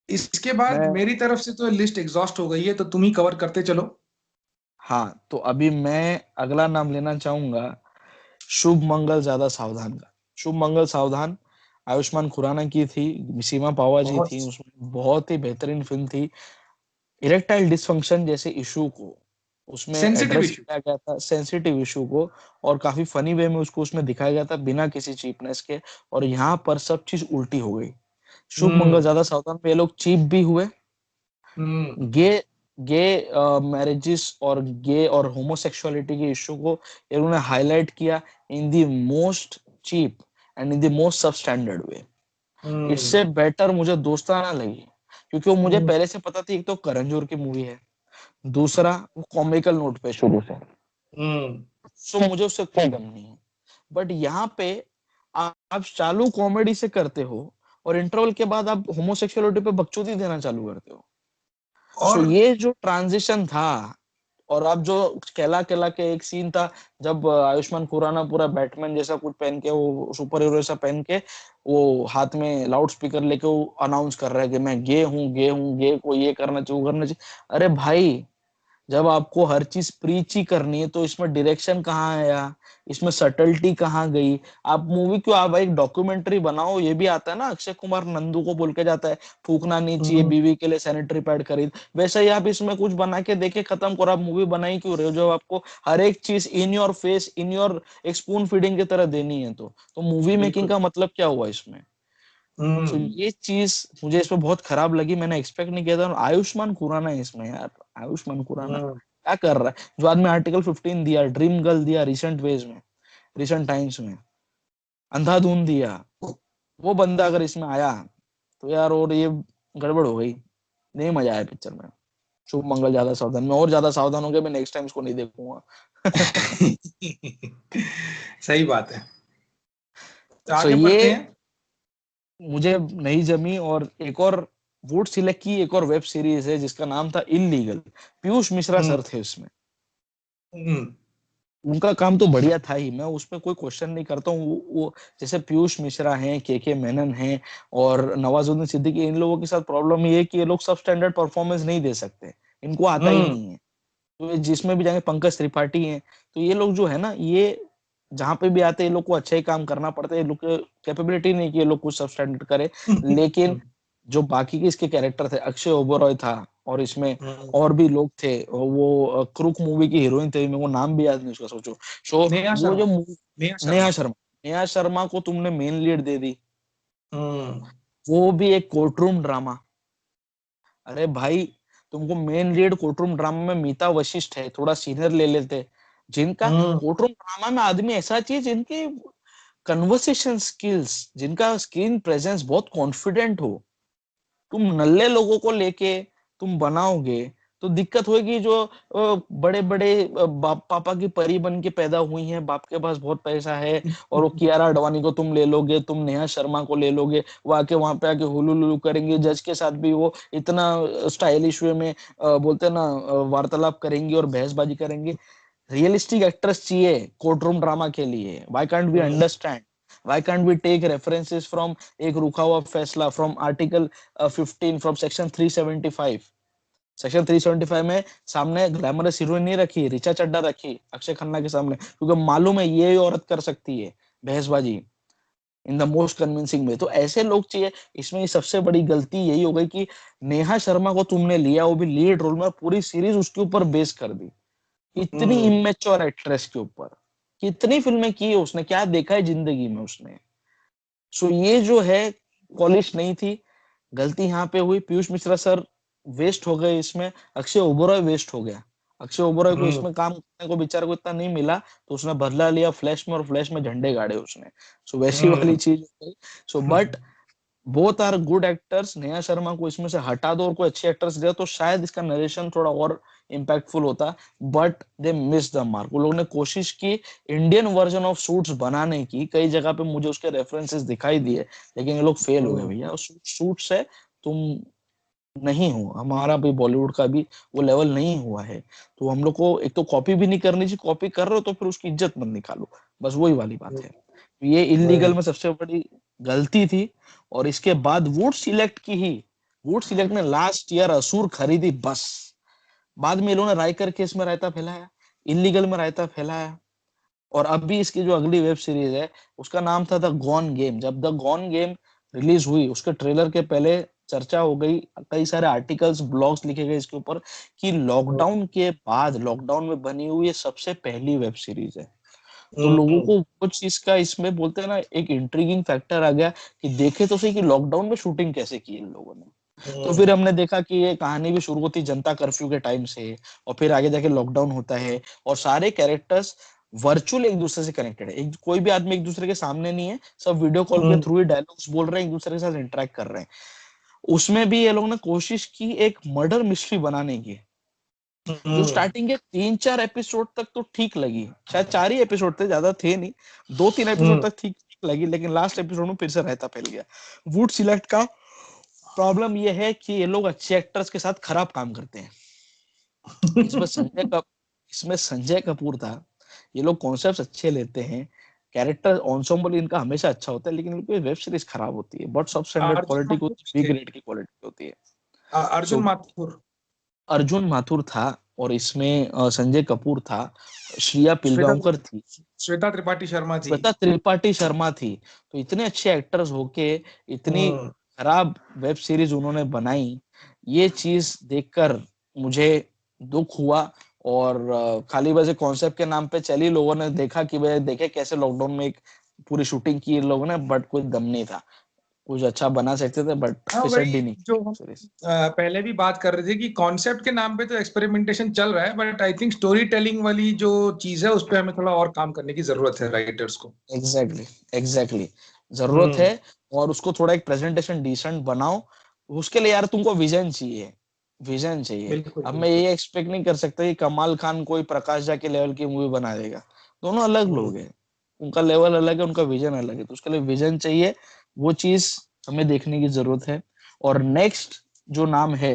इसके बाद मैं, मेरी तरफ से तो लिस्ट एग्जॉस्ट हो गई है, तो तुम ही कवर करते चलो। हाँ, तो अभी मैं अगला नाम लेना चाहूंगा, शुभ मंगल ज्यादा सावधान का। शुभ मंगल सावधान आयुष्मान खुराना की थी, सीमा पावा जी बहुत थी उसमें, बहुत ही बेहतरीन फिल्म थी। इरेक्टाइल डिसफंक्शन जैसे इशू को उसमें सेंसिटिव एड्रेस इशू। किया गया था, सेंसिटिव इशू को, और काफी फनी वे में उसको उसमें दिखाया गया था बिना किसी चीपनेस के। और यहाँ पर सब चीज उल्टी हो गई। शुभ मंगल हम्म। ज्यादा सावधान पे ये लोग चीप भी हुए। हम्म। गे गे मैरिजेस और गे और होमोसेक्सुअलिटी के इशू को इन्होंने हाईलाइट किया in the most cheap and in the most substandard way. Hmm. इससे बेटर मुझे दोस्ताना लगी, क्योंकि वो मुझे हम्म। पहले से पता थी, एक तो करण जौहर की मूवी है, दूसरा वो कॉमिकल नोट पे शुरू से, हम्म। सो मुझे उससे कोई गम नहीं है। बट यहाँ पे आप चालू कॉमेडी से करते हो और इंटरवल के बाद आप होमोसेक्सुअलिटी पे बकचोदी देना चालू करते हो। सो और ये जो ट्रांजिशन था, और अब जो केला केला के एक सीन था, जब आयुष्मान खुराना पूरा बैटमैन जैसा कुछ पहन के, वो सुपर हीरो जैसा पहन के, वो हाथ में लाउड स्पीकर लेके वो अनाउंस कर रहा है कि मैं गे हूँ, गे हूँ, गे को ये करना चाहिए, वो करना चाहिए। अरे भाई, जब आपको हर चीज प्रीच ही करनी है तो इसमें डायरेक्शन कहाँ आया, इसमें सटलिटी कहाँ गई? आप मूवी क्यों, आप एक डॉक्यूमेंट्री बनाओ। ये भी आता है ना, अक्षय कुमार नंदू को बोल के जाता है फूकना नहीं चाहिए, हम्म। बीवी के लिए सैनिटरी पैड खरीद, वैसे ही आप इसमें कुछ बना के देखे खत्म करो। आप मूवी बनाई क्यों रहे हो जब आपको हर एक चीज in your face, in your एक स्पून फीडिंग की तरह देनी है? तो मूवी मेकिंग बिल्कुल। का मतलब क्या हुआ इसमें? तो हम्म। ये चीज मुझे इसमें बहुत खराब लगी, मैंने एक्सपेक्ट नहीं किया था। और आयुष्मान खुराना है इसमें यार, आयुष्मान खुराना हम्म। क्या कर रहा है? जो आदमी आर्टिकल 15 दिया, ड्रीम गर्ल दिया रिसेंट वेज में, रिसेंट टाइम्स में, अंधाधुन दिया, वो बंदा अगर इसमें आया तो यार, और ये गड़बड़ हो गई, नहीं मजा आया पिक्चर में। शुभ मंगल ज्यादा सावधान, मैं और ज्यादा सावधान हो गया, मैं नेक्स्ट टाइम इसको नहीं देखूंगा। सही बात है। तो सो आगे ये बढ़ते हैं। मुझे नहीं जमी। और एक और वुड सिलेक्ट की एक और वेब सीरीज है जिसका नाम था इलीगल, पीयूष मिश्रा हम्म। सर थे उसमें। हम्म। उनका काम तो बढ़िया था ही, मैं उसमें कोई क्वेश्चन नहीं करता हूँ। वो जैसे पीयूष मिश्रा हैं, के मेनन हैं और नवाजुद्दीन सिद्दीकी, इन लोगों के साथ प्रॉब्लम ये है कि ये लोग सब स्टैंडर्ड परफॉर्मेंस नहीं दे सकते, इनको आता ही हम्म। नहीं है। तो ये जिसमें भी जाएंगे, पंकज त्रिपाठी हैं, तो ये लोग जो है ना, ये जहां पे भी आते हैं ये लोग को अच्छा ही काम करना पड़ता है। ये लोग कैपेबिलिटी नहीं कि ये लोग कुछ सब स्टैंडर्ड करे। लेकिन जो बाकी के इसके कैरेक्टर थे, अक्षय ओबरॉय था, और इसमें हम्म। और भी लोग थे, वो क्रूक मूवी की हीरोइन थे, मेरे को नाम भी याद नहीं उसका, सोचो। सो नेहा वो जो शर्मा। नेहा नेहा शर्मा। शर्मा, नेहा शर्मा को तुमने मेन लीड दे दी, हम्म। वो भी एक कोर्टरूम ड्रामा। अरे भाई, तुमको मेन लीड कोर्टरूम ड्रामा में मीता वशिष्ठ है, थोड़ा सीनियर ले लेते, जिनका हम्म। कोर्टरूम ड्रामा में आदमी ऐसा चाहिए जिनकी कन्वर्सेशन स्किल्स, जिनका स्क्रीन प्रेजेंस बहुत कॉन्फिडेंट हो। तुम नल्ले लोगों को लेके तुम बनाओगे तो दिक्कत होगी। जो बड़े बड़े बाप पापा की परी बन के पैदा हुई हैं, बाप के पास बहुत पैसा है, और वो कियारा अडवाणी को तुम ले लोगे, तुम नेहा शर्मा को ले लोगे, वो आके वहां पे आके हुलू लुलू करेंगे, जज के साथ भी वो इतना स्टाइलिश वे में बोलते हैं ना, वार्तालाप करेंगी और बहसबाजी करेंगी। रियलिस्टिक एक्ट्रेस चाहिए कोर्ट रूम ड्रामा के लिए। Why can't we hmm. Understand, why can't we take references from Ek Ruka Hua Faisla, from article 15, from section 375? Section 375 में सामने ग्लैमरस हीरोइन नहीं रखी, रिचा चड्डा रखी अक्षय खन्ना के सामने, क्योंकि मालूम है ये औरत कर सकती है बहसबाजी इन द मोस्ट कन्विंसिंग वे। तो ऐसे लोग चाहिए। इसमें सबसे बड़ी गलती यही हो गई कि नेहा शर्मा को तुमने लिया, वो भी लीड रोल में, पूरी सीरीज उसके ऊपर बेस कर दी। इतनी इमेच्योर एक्ट्रेस के ऊपर कितनी फिल्में की है उसने, क्या देखा है जिंदगी में उसने। सो ये जो है पॉलिश नहीं थी, गलती यहाँ पे हुई। पीयूष मिश्रा सर वेस्ट हो गए इसमें, अक्षय ओबरॉय वेस्ट हो गया। अक्षय ओबरॉय को इसमें काम करने को बेचारे को इतना नहीं मिला, तो उसने बदला लिया फ्लैश में, और फ्लैश में झंडे गाड़े उसने। सो वैसी वाली चीज हो गई। So but both are good actors. Neha Sharma को इसमें से हटा दो और कोई अच्छे एक्टर्स दिया तो शायद इसका नरेशन थोड़ा और इम्पैक्टफुल होता, but they miss the mark. वो लोगों ने कोशिश की इंडियन वर्जन ऑफ सूट्स बनाने की, कई जगह पे मुझे उसके रेफरेंसेस दिखाई दिए, लेकिन ये लोग फेल हो गए भैया। सूट्स है, तुम नहीं हो, हमारा भी बॉलीवुड का भी वो लेवल नहीं हुआ है। तो हम लोग को एक तो कॉपी भी नहीं करनी चाहिए, कॉपी कर रहे हो तो फिर उसकी इज्जत मत निकालो, बस वही वाली बात है। ये इलीगल में सबसे बड़ी गलती थी। और इसके बाद वुड सिलेक्ट की ही, वुड सिलेक्ट ने लास्ट ईयर असुर खरीदी बस। बाद में इन्होंने रायकर केस में रायता फैलाया, इलीगल में रायता फैलाया, और अभी इसकी जो अगली वेब सीरीज है उसका नाम था द गॉन गेम। जब द गॉन गेम रिलीज हुई, उसके ट्रेलर के पहले चर्चा हो गई, कई सारे आर्टिकल्स ब्लॉग्स लिखे गए इसके ऊपर कि लॉकडाउन के बाद, लॉकडाउन में बनी हुई ये सबसे पहली वेब सीरीज है। तो लोगों को वो चीज का इसमें बोलते हैं ना, एक इंट्रीगिंग फैक्टर आ गया कि देखे तो सही कि लॉकडाउन में शूटिंग कैसे की इन लोगों ने। तो फिर हमने देखा कि ये कहानी भी शुरू होती जनता कर्फ्यू के टाइम से, और फिर आगे जाके लॉकडाउन होता है, और सारे कैरेक्टर्स वर्चुअल एक दूसरे से कनेक्टेड है। एक कोई भी आदमी एक दूसरे के सामने नहीं है, सब वीडियो कॉल के थ्रू ही डायलॉग्स बोल रहे हैं, एक दूसरे के साथ इंटरेक्ट कर रहे हैं। उसमें भी ये लोगों ने कोशिश की एक मर्डर मिस्ट्री बनाने की, जो स्टार्टिंग के 3-4 एपिसोड तक तो ठीक लगी, शायद 4 ही एपिसोड थे, ज्यादा थे नहीं, 2-3 एपिसोड तक ठीक लगी, लेकिन लास्ट एपिसोड में फिर से रायता फैल गया। वुड सिलेक्ट का प्रॉब्लम ये है कि ये लोग अच्छे एक्टर्स के साथ खराब काम करते हैं। इसमें संजय कपूर, इसमें संजय कपूर था। ये लोग कॉन्सेप्ट्स अच्छे लेते हैं, कैरेक्टर एंसेंबल इनका हमेशा अच्छा होता है, लेकिन इनकी वेब सीरीज खराब होती है, बहुत सब स्टैंडर्ड अर्जुन क्वालिटी को, माथुर बी थे। ग्रेड की क्वालिटी होती है। अर्जुन सो माथुर। अर्जुन माथुर था, और इसमें संजय कपूर था, श्रिया श्वेता पिलगांवकर थी, श्वेता त्रिपाठी शर्मा थी। श्वेता त्रिपाठी शर्मा थी। तो इतने अच्छे एक्टर्स होके इतनी खराब वेब सीरीज उन्होंने बनाई, ये चीज देखकर मुझे दुख हुआ। और खाली बस कॉन्सेप्ट के नाम पे चली, लोगों ने देखा कि भाई देखे कैसे लॉकडाउन में एक पूरी शूटिंग की इन लोगों ने, बट कोई दम नहीं था, कुछ अच्छा बना सकते थे बट हाँ, फिसड्डी वही नहीं जो हम सीरीज। पहले भी बात कर रहे थे कि कॉन्सेप्ट के नाम पे तो एक्सपेरिमेंटेशन चल रहा है, but I think story telling वाली जो चीज है उस पे हमें थोड़ा और काम करने की जरूरत है राइटर्स को। एग्जैक्टली, एग्जैक्टली, जरूरत हम्म। है। और उसको थोड़ा एक प्रेजेंटेशन डिसेंट बनाओ। उसके लिए यार तुमको विजन चाहिए, विजन चाहिए। बिल्कुल अब मैं बिल्कुल। ये एक्सपेक्ट नहीं कर सकता कि कमाल खान कोई प्रकाश झा के लेवल की मूवी बना देगा। दोनों अलग हम्म। लोग हैं, उनका लेवल अलग है, उनका विजन अलग है, तो उसके लिए विजन चाहिए। वो चीज हमें देखने की जरूरत है। और नेक्स्ट जो नाम है,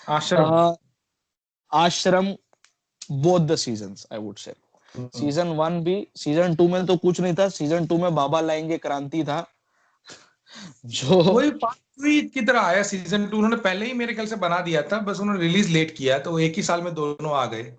आश्रम। आश्रम, both the seasons I would से। हम्म। सीजन 1 भी, सीजन 2 में तो कुछ नहीं था, सीजन 2 में बाबा लाएंगे क्रांति था जो वही पार्ट थ्री की तरह आया सीजन 2। उन्होंने पहले ही मेरे ख्याल से बना दिया था, बस उन्होंने रिलीज लेट किया तो एक ही साल में दोनों आ गए।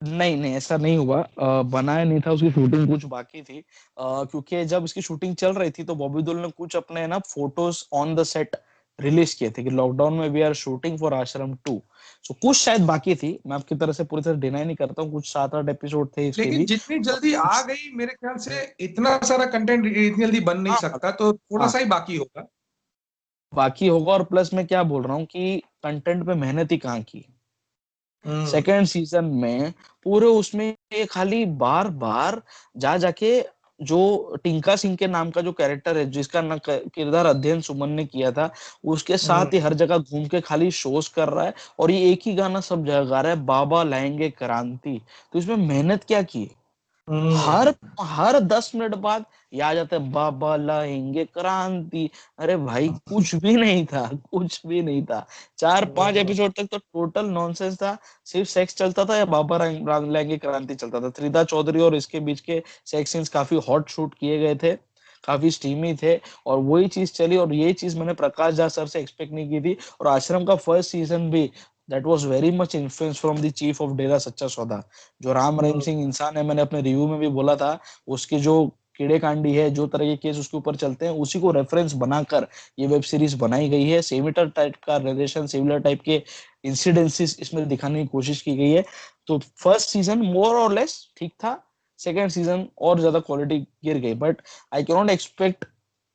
नहीं नहीं ऐसा नहीं हुआ, बनाया नहीं था, उसकी शूटिंग कुछ बाकी थी। क्योंकि जब इसकी शूटिंग चल रही थी तो बॉबी देओल ने कुछ अपने ना photos on the set release किए थे कि लॉकडाउन में वी आर शूटिंग फॉर आश्रम 2। सो कुछ शायद बाकी थी, मैं आपकी तरह से पूरी तरह डिनाई नहीं करता हूँ, कुछ 7-8 एपिसोड थे इसके लेकिन भी। जितनी और जल्दी आ कुछ, गई मेरे ख्याल से इतना सारा कंटेंट इतनी जल्दी बन नहीं हाँ सकता, तो थोड़ा हाँ, सा ही बाकी होगा। बाकी होगा। और प्लस मैं क्या बोल रहा हूँ कि कंटेंट पे मेहनत ही कहाँ की। हम्म। सेकेंड सीजन में पूरे उसमें ये खाली बार बार जा जाके, जो टिंका सिंह के नाम का जो कैरेक्टर है, जिसका ना किरदार अध्ययन सुमन ने किया था, उसके साथ ही हम्म। हर जगह घूम के खाली शोज कर रहा है, और ये एक ही गाना सब जगह गा रहा है, बाबा लाएंगे क्रांति। तो इसमें मेहनत क्या की, हर हम्म। हर 10 मिनट बाद ये आ जाता है बाबा लाएंगे क्रांति। अरे भाई कुछ भी नहीं था, कुछ भी नहीं था। 4-5 एपिसोड तक तो टोटल नॉनसेंस था, सिर्फ सेक्स चलता था या बाबा लाएंगे क्रांति चलता था। त्रिधा चौधरी और इसके बीच के सेक्स सीन्स काफी हॉट शूट किए गए थे, काफी स्टीमी थे, और वही चीज चली, और ये चीज मैंने प्रकाश झा सर से एक्सपेक्ट नहीं की थी। और आश्रम का फर्स्ट सीजन भी that was very much influence from the chief of Dera Sacha Sauda. जो राम रहीम सिंह इंसान है, मैंने अपने रिव्यू में भी बोला था, उसकी जो कीड़े कांडी है, जो तरह के केस उसके ऊपर चलते हैं, उसी को रेफरेंस बनाकर ये वेब सीरीज बनाई गई है। सिमिलर टाइप का रिलेशन, सिमिलर टाइप के इंसिडेंसेस इसमें दिखाने की कोशिश की गई है। तो फर्स्ट सीजन मोर और लेस ठीक था, सेकेंड सीजन और ज्यादा क्वालिटी गिर गई, but I can not expect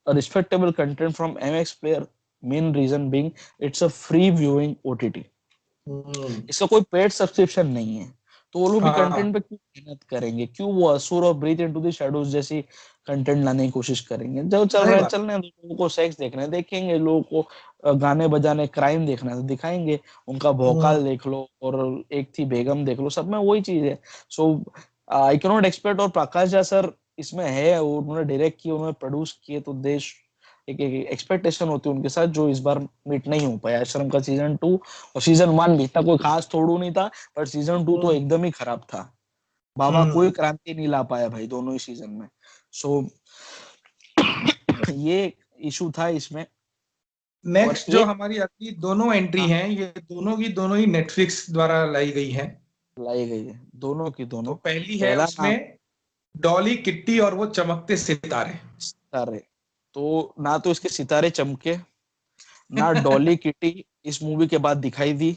respectable content from MX player. Main reason being it's a free viewing OTT, इसका कोई पेड सब्सक्रिप्शन नहीं है, तो वो लोग भी हाँ, कंटेंट पे क्यों मेहनत करेंगे, क्यों वो असुर और ब्रीथ इनटू द शैडोज जैसी कंटेंट लाने की कोशिश करेंगे। जो चल सही रहा है बात। चलने दो, लोगों को सेक्स देखना है देखेंगे, लोगों को गाने बजाने क्राइम देखना है तो दिखाएंगे, उनका भौकाल देख लो, और एक थी बेगम देख लो, सब में वही चीज है। सो आई कैन नॉट एक्सपेक्ट। और प्रकाश झा सर इसमें है, उन्होंने डायरेक्ट किया, उन्होंने प्रोड्यूस किए, तो देश एक एक्सपेक्टेशन होती है उनके साथ, जो इस बार मीट नहीं हो पाया। आश्रम का सीजन 2 और सीजन 1 भी इतना कोई खास थोड़ू नहीं था, पर सीजन 2 तो एकदम ही खराब था। बाबा कोई क्रांति नहीं ला पाया भाई दोनों ही सीजन में। सो ये इशू था इसमें। और नेक्स्ट जो एक हमारी अगली दोनों एंट्री हाँ, हैं, ये दोनों की दोनों ही नेटफ्लिक्स द्वारा लाई गई हैं। लाई गई है दोनों की तो दोनों। पहली है पहला नाम उसमें डॉली किट्टी और वो चमकते सितारे। सितारे। तो ना तो इसके सितारे चमके, ना डॉली किटी इस मूवी के बाद दिखाई दी,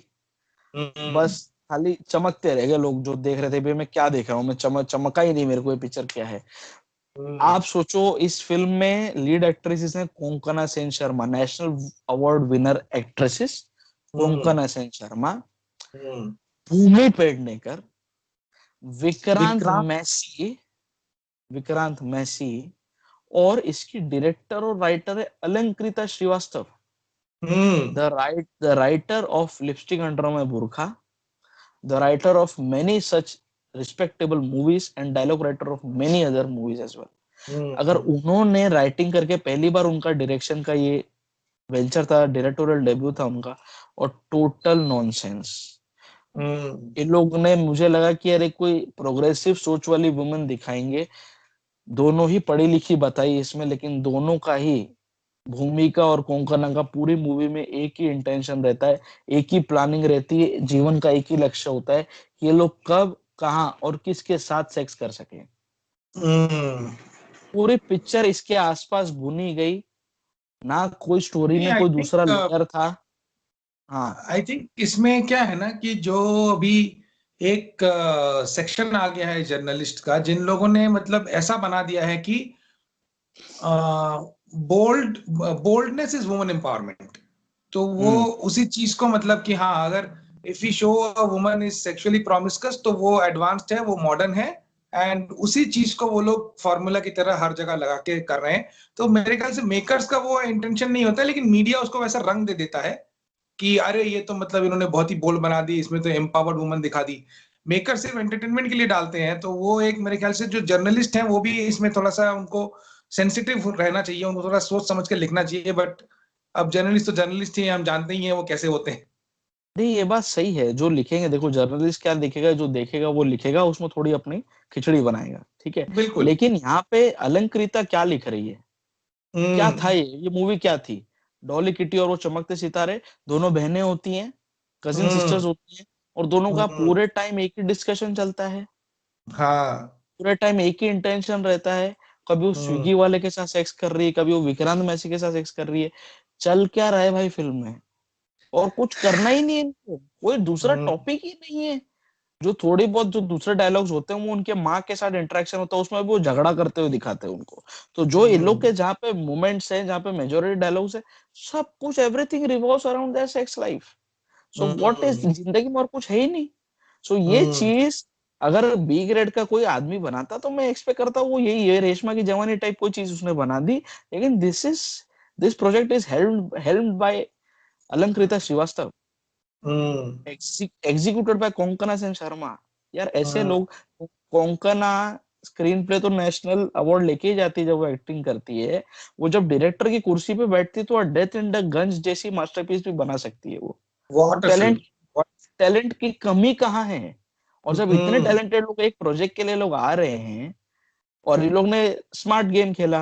हम्म, बस खाली चमकते रह गए लोग जो देख रहे थे, भाई मैं क्या देख रहा हूँ, मैं चमका ही नहीं मेरे को ये पिक्चर क्या है। हम्म, आप सोचो, इस फिल्म में लीड एक्ट्रेसेस हैं Konkona Sen Sharma, national award winner actresses, hmm, Konkona Sen Sharma, hmm. Bhumi Pednekar, Vikrant Vikrant. Massey, Vikrant Massey, और इसकी डायरेक्टर और राइटर है Alankrita Srivastava, hmm, the writer of Lipstick Under My Burkha, the writer of many such respectable movies and dialogue writer of many other movies as well। अगर हम्म, उन्होंने writing करके, पहली बार उनका direction का ये वेंचर था, डायरेक्टोरियल डेब्यू था उनका, और टोटल नॉनसेंस। हम्म, इन लोगों ने, मुझे लगा कि अरे कोई प्रोग्रेसिव सोच वाली वुमेन दिखाएंगे, दोनों ही पढ़ी लिखी बताई इसमें, लेकिन दोनों का ही, भूमिका और कोंकणा का, पूरी मूवी में एक ही इंटेंशन रहता है, एक ही प्लानिंग रहती है, जीवन का एक ही लक्ष्य होता है कि ये लोग कब, कहाँ और किसके साथ सेक्स कर सके। हम्म। पूरी पिक्चर इसके आसपास बुनी गई, ना कोई स्टोरी नहीं, में कोई दूसरा लेयर था। हाँ। आई थिंक इसमें क्या है ना कि जो अभी एक सेक्शन आ गया है जर्नलिस्ट का, जिन लोगों ने मतलब ऐसा बना दिया है कि bold boldness is woman empowerment. तो वो हम्म उसी चीज को मतलब कि हाँ, अगर if you show a woman is sexually promiscuous तो वो एडवांस्ड है, वो मॉडर्न है। एंड उसी चीज को वो लोग फॉर्मूला की तरह हर जगह लगा के कर रहे हैं। तो मेरे ख्याल से मेकर्स का वो इंटेंशन नहीं होता है, लेकिन मीडिया उसको वैसा रंग दे देता है कि अरे ये तो मतलब इन्होंने बहुत ही बोल्ड बना दी, इसमें तो एम्पावर्ड वुमन दिखा दी। मेकर सिर्फ एंटरटेनमेंट के लिए डालते हैं, तो वो एक मेरे ख्याल से जो जर्नलिस्ट हैं वो भी इसमें थोड़ा सा उनको सेंसिटिव रहना चाहिए, उनको थोड़ा सोच समझ के लिखना चाहिए। बट अब जर्नलिस्ट तो जर्नलिस्ट ही हैं, हम जानते ही हैं वो कैसे होते हैं। नहीं, ये बात सही है, जो लिखेंगे, देखो जर्नलिस्ट क्या लिखेगा, जो देखेगा वो लिखेगा, उसमें थोड़ी अपनी खिचड़ी बनाएगा, ठीक है। बिल्कुल। लेकिन यहाँ पे अलंकृता क्या लिख रही है, क्या था हम्म, ये मूवी क्या थी। डॉली किटी और वो चमकते सितारे, दोनों बहनें होती हैं, कजिन सिस्टर्स हम्म, होती हैं, और दोनों का हम्म। पूरे टाइम एक ही डिस्कशन चलता है, हाँ। पूरे टाइम एक ही इंटेंशन रहता है। कभी वो हम्म, स्विगी वाले के साथ सेक्स कर रही है, कभी वो विक्रांत मैसी के साथ सेक्स कर रही है। चल क्या रहा है भाई फिल्म में, और कुछ करना ही नहीं है इनको, कोई दूसरा हम्म, टॉपिक ही नहीं है। जो थोड़ी बहुत जो दूसरे डायलॉग्स होते हैं, वो उनके माँ के साथ इंटरेक्शन होता है, उसमें भी वो झगड़ा करते हुए दिखाते हैं उनको। तो जो इन लोग हम्म, के जहाँ पे मोमेंट्स हैं, जहाँ पे मेजोरिटी डायलॉग्स है, सब कुछ everything revolves around there sex life. So what is, hmm, जिंदगी में और कुछ है ही नहीं। सो ये हम्म, चीज अगर बी ग्रेड का कोई आदमी बनाता, तो मैं एक्सपेक्ट करता हूँ वो यही, ये रेशमा की जवानी टाइप कोई चीज उसने बना दी। लेकिन this project is held by Alankrita Srivastava, hmm, executed by Konkona Sen Sharma. यार ऐसे हम्म, लोग, कोंकणा स्क्रीन प्ले तो नेशनल अवार्ड लेके ही जाती है जब वो एक्टिंग करती है। वो जब डायरेक्टर की कुर्सी पे बैठती है, तो डेथ इन द गंज जैसी मास्टरपीस भी बना सकती है वो। और व्हाट अ फिल्म। टैलेंट की कमी कहाँ है। और जब इतने हम्म, टैलेंटेड लोग एक प्रोजेक्ट के लिए लोग आ रहे हैं, और ये लोग ने स्मार्ट गेम खेला,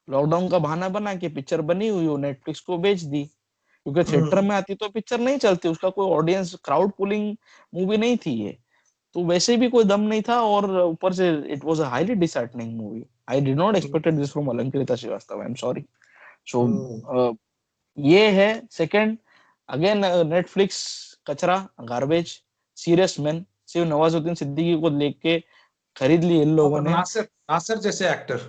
लॉकडाउन का बहाना बना के पिक्चर बनी हुई हो नेटफ्लिक्स को बेच दी, क्योंकि थिएटर में आती तो पिक्चर नहीं चलती, उसका कोई ऑडियंस क्राउड पुलिंग मूवी नहीं थी ये, तो वैसे भी कोई दम नहीं था, और ऊपर से it was a highly disheartening movie. I did not expected this from Alankrita Shrivastava, I am sorry. So ये है सेकंड। अगेन नेटफ्लिक्स कचरा, गार्बेज। सीरियस मैन सिर्फ नवाजुद्दीन सिद्दीकी को लेके खरीद ली इन लोगों और ने, नासिर नासिर जैसे एक्टर।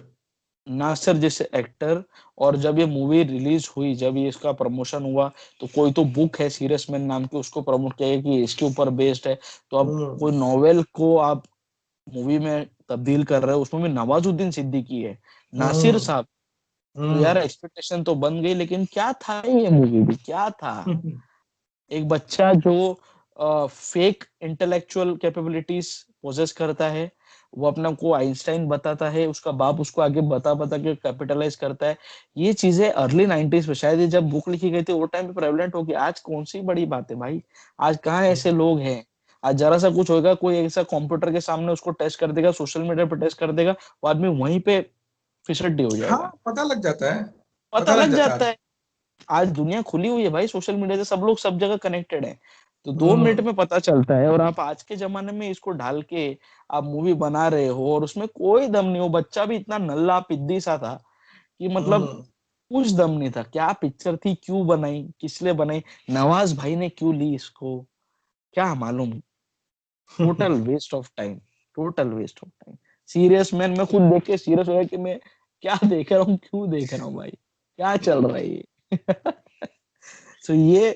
नासिर जैसे एक्टर। और जब ये मूवी रिलीज हुई, जब ये इसका प्रमोशन हुआ, तो कोई तो बुक है सीरियस मैन नाम की, उसको प्रमोट किया गया कि इसके ऊपर बेस्ड है, तो अब कोई नॉवेल को आप मूवी में तब्दील कर रहे हो, उसमें भी नवाजुद्दीन सिद्दीकी है, नासिर साहब। तो यार एक्सपेक्टेशन तो बन गई, लेकिन क्या था ये मूवी भी, क्या था। एक बच्चा जो फेक इंटेलेक्चुअल कैपेबिलिटीज पोजेस करता है, वो अपना को आइंस्टाइन बताता है, उसका बाप उसको आगे बता बता के कैपिटलाइज करता है। ये चीजें अर्ली 90s में, शायद ये जब बुक लिखी गई थी वो टाइम पे प्रेवलेंट होगी, आज कौन सी बड़ी बात है भाई। आज कहाँ ऐसे लोग हैं। आज जरा सा कुछ होगा, कोई ऐसा कंप्यूटर के सामने उसको टेस्ट कर देगा, सोशल मीडिया पे टेस्ट कर देगा, वो आदमी वहीं पे फिसड्डी हो हाँ, जाएगा। पता लग जाता है। पता पता लग लग जाता जाता है। है। आज दुनिया खुली हुई है भाई, सोशल मीडिया से सब लोग सब जगह कनेक्टेड है, तो 2 मिनट हम्म में पता चलता है। और आप आज के जमाने में इसको ढाल के आप मूवी बना रहे हो, और उसमें कोई दम नहीं हो, बच्चा भी इतना नल्ला पिद्दी सा था कि मतलब हम्म कुछ दम नहीं था। क्या पिक्चर थी, क्यों बनाई, किस लिए बनाई, नवाज भाई ने क्यों ली इसको, क्या मालूम। Total waste of time, total waste of time. Serious man मैं खुद देख के सीरियस हो गया कि मैं क्या देख रहा हूँ, क्यों देख रहा हूँ भाई, क्या चल रहा है ये। तो ये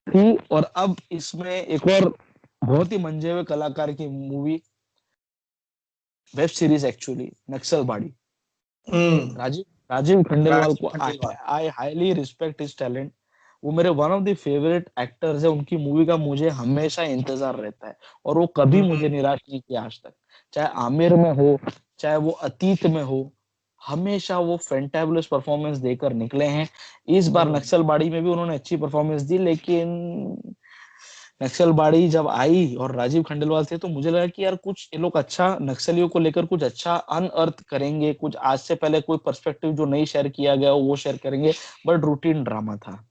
थी। और अब इसमें एक और बहुत ही मंजे हुए कलाकार की movie, web series actually, Naxalbari. Hmm Rajeev Rajeev Khandelwal Rajeev को I Khandelwal. I highly respect his talent. वो मेरे one of the favourite actors है, उनकी मूवी का मुझे हमेशा इंतजार रहता है, और वो कभी हम्म मुझे निराश नहीं किया आज तक। चाहे आमिर में हो, चाहे वो अतीत में हो, हमेशा वो फैंटाबुलस परफॉर्मेंस देकर निकले हैं। इस बार हम्म नक्सलबाड़ी में भी उन्होंने अच्छी परफॉर्मेंस दी, लेकिन नक्सलबाड़ी जब आई और राजीव खंडेलवाल थे, तो मुझे लगा कि यार कुछ ये लोग अच्छा नक्सलियों को लेकर कुछ अच्छा अनअर्थ करेंगे, कुछ आज से पहले कोई पर्सपेक्टिव जो नहीं शेयर किया गया वो शेयर करेंगे। बट रूटीन ड्रामा था।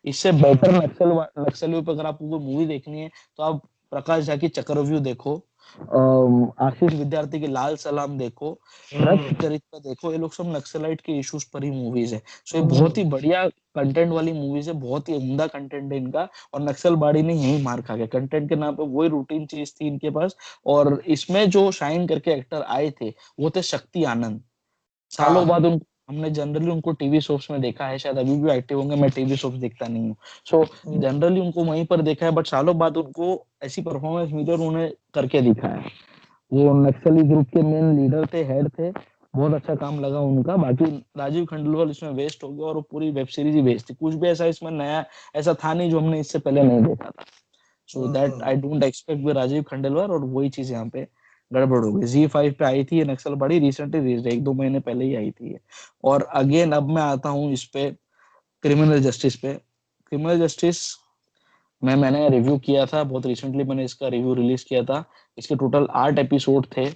इससे बेटर हम्म नक्सलियों पर अगर आपको कोई मूवी देखनी है, तो आप प्रकाश झा की चक्रव्यूह देखो, आशीष विद्यार्थी की लाल सलाम देखो, रक्त हम्म चरित्र देखो, ये लोग सब नक्सलाइट के इश्यूज पर ही मूवीज है। सो ये बहुत ही हम्म बढ़िया कंटेंट वाली मूवीज है, बहुत ही उम्दा कंटेंट है इनका। और नक्सलबाड़ी ने यही मार खा गया, कंटेंट के नाम पे वही रूटीन चीज थी इनके पास। और इसमें जो शाइन करके एक्टर आए थे, वो थे शक्ति आनंद। सालों बाद हाँ। उन हमने जनरली उनको टीवी शोज में देखा है, शायद अभी भी एक्टिव होंगे, मैं टीवी शोज देखता नहीं हूँ। सो हम्म जनरली उनको वहीं पर देखा है, बट सालों बाद उनको ऐसी परफॉर्मेंस मिली और उन्हें करके दिखाया। वो नक्सली ग्रुप के मेन लीडर थे, हेड थे। बहुत अच्छा काम लगा उनका। बाकी राजीव खंडेलवाल इसमें वेस्ट हो गया, और वो पूरी वेब सीरीज ही वेस्ट थी, कुछ भी ऐसा इसमें नया ऐसा था नहीं जो हमने इससे पहले नहीं देखा था। So that hmm I don't expect with Rajiv Khandelwal, और वही चीज यहाँ पे गड़बड़ हो गई। Z5 पे आई थी ये नक्सल बड़ी रिसेंटली रिलीज, 1-2 महीने पहले ही आई थी ये। और अगेन अब मैं आता हूँ इस पे, क्रिमिनल जस्टिस पे। क्रिमिनल जस्टिस में मैंने रिव्यू किया था बहुत रिसेंटली, मैंने इसका रिव्यू रिलीज किया था। इसके टोटल 8 एपिसोड थे,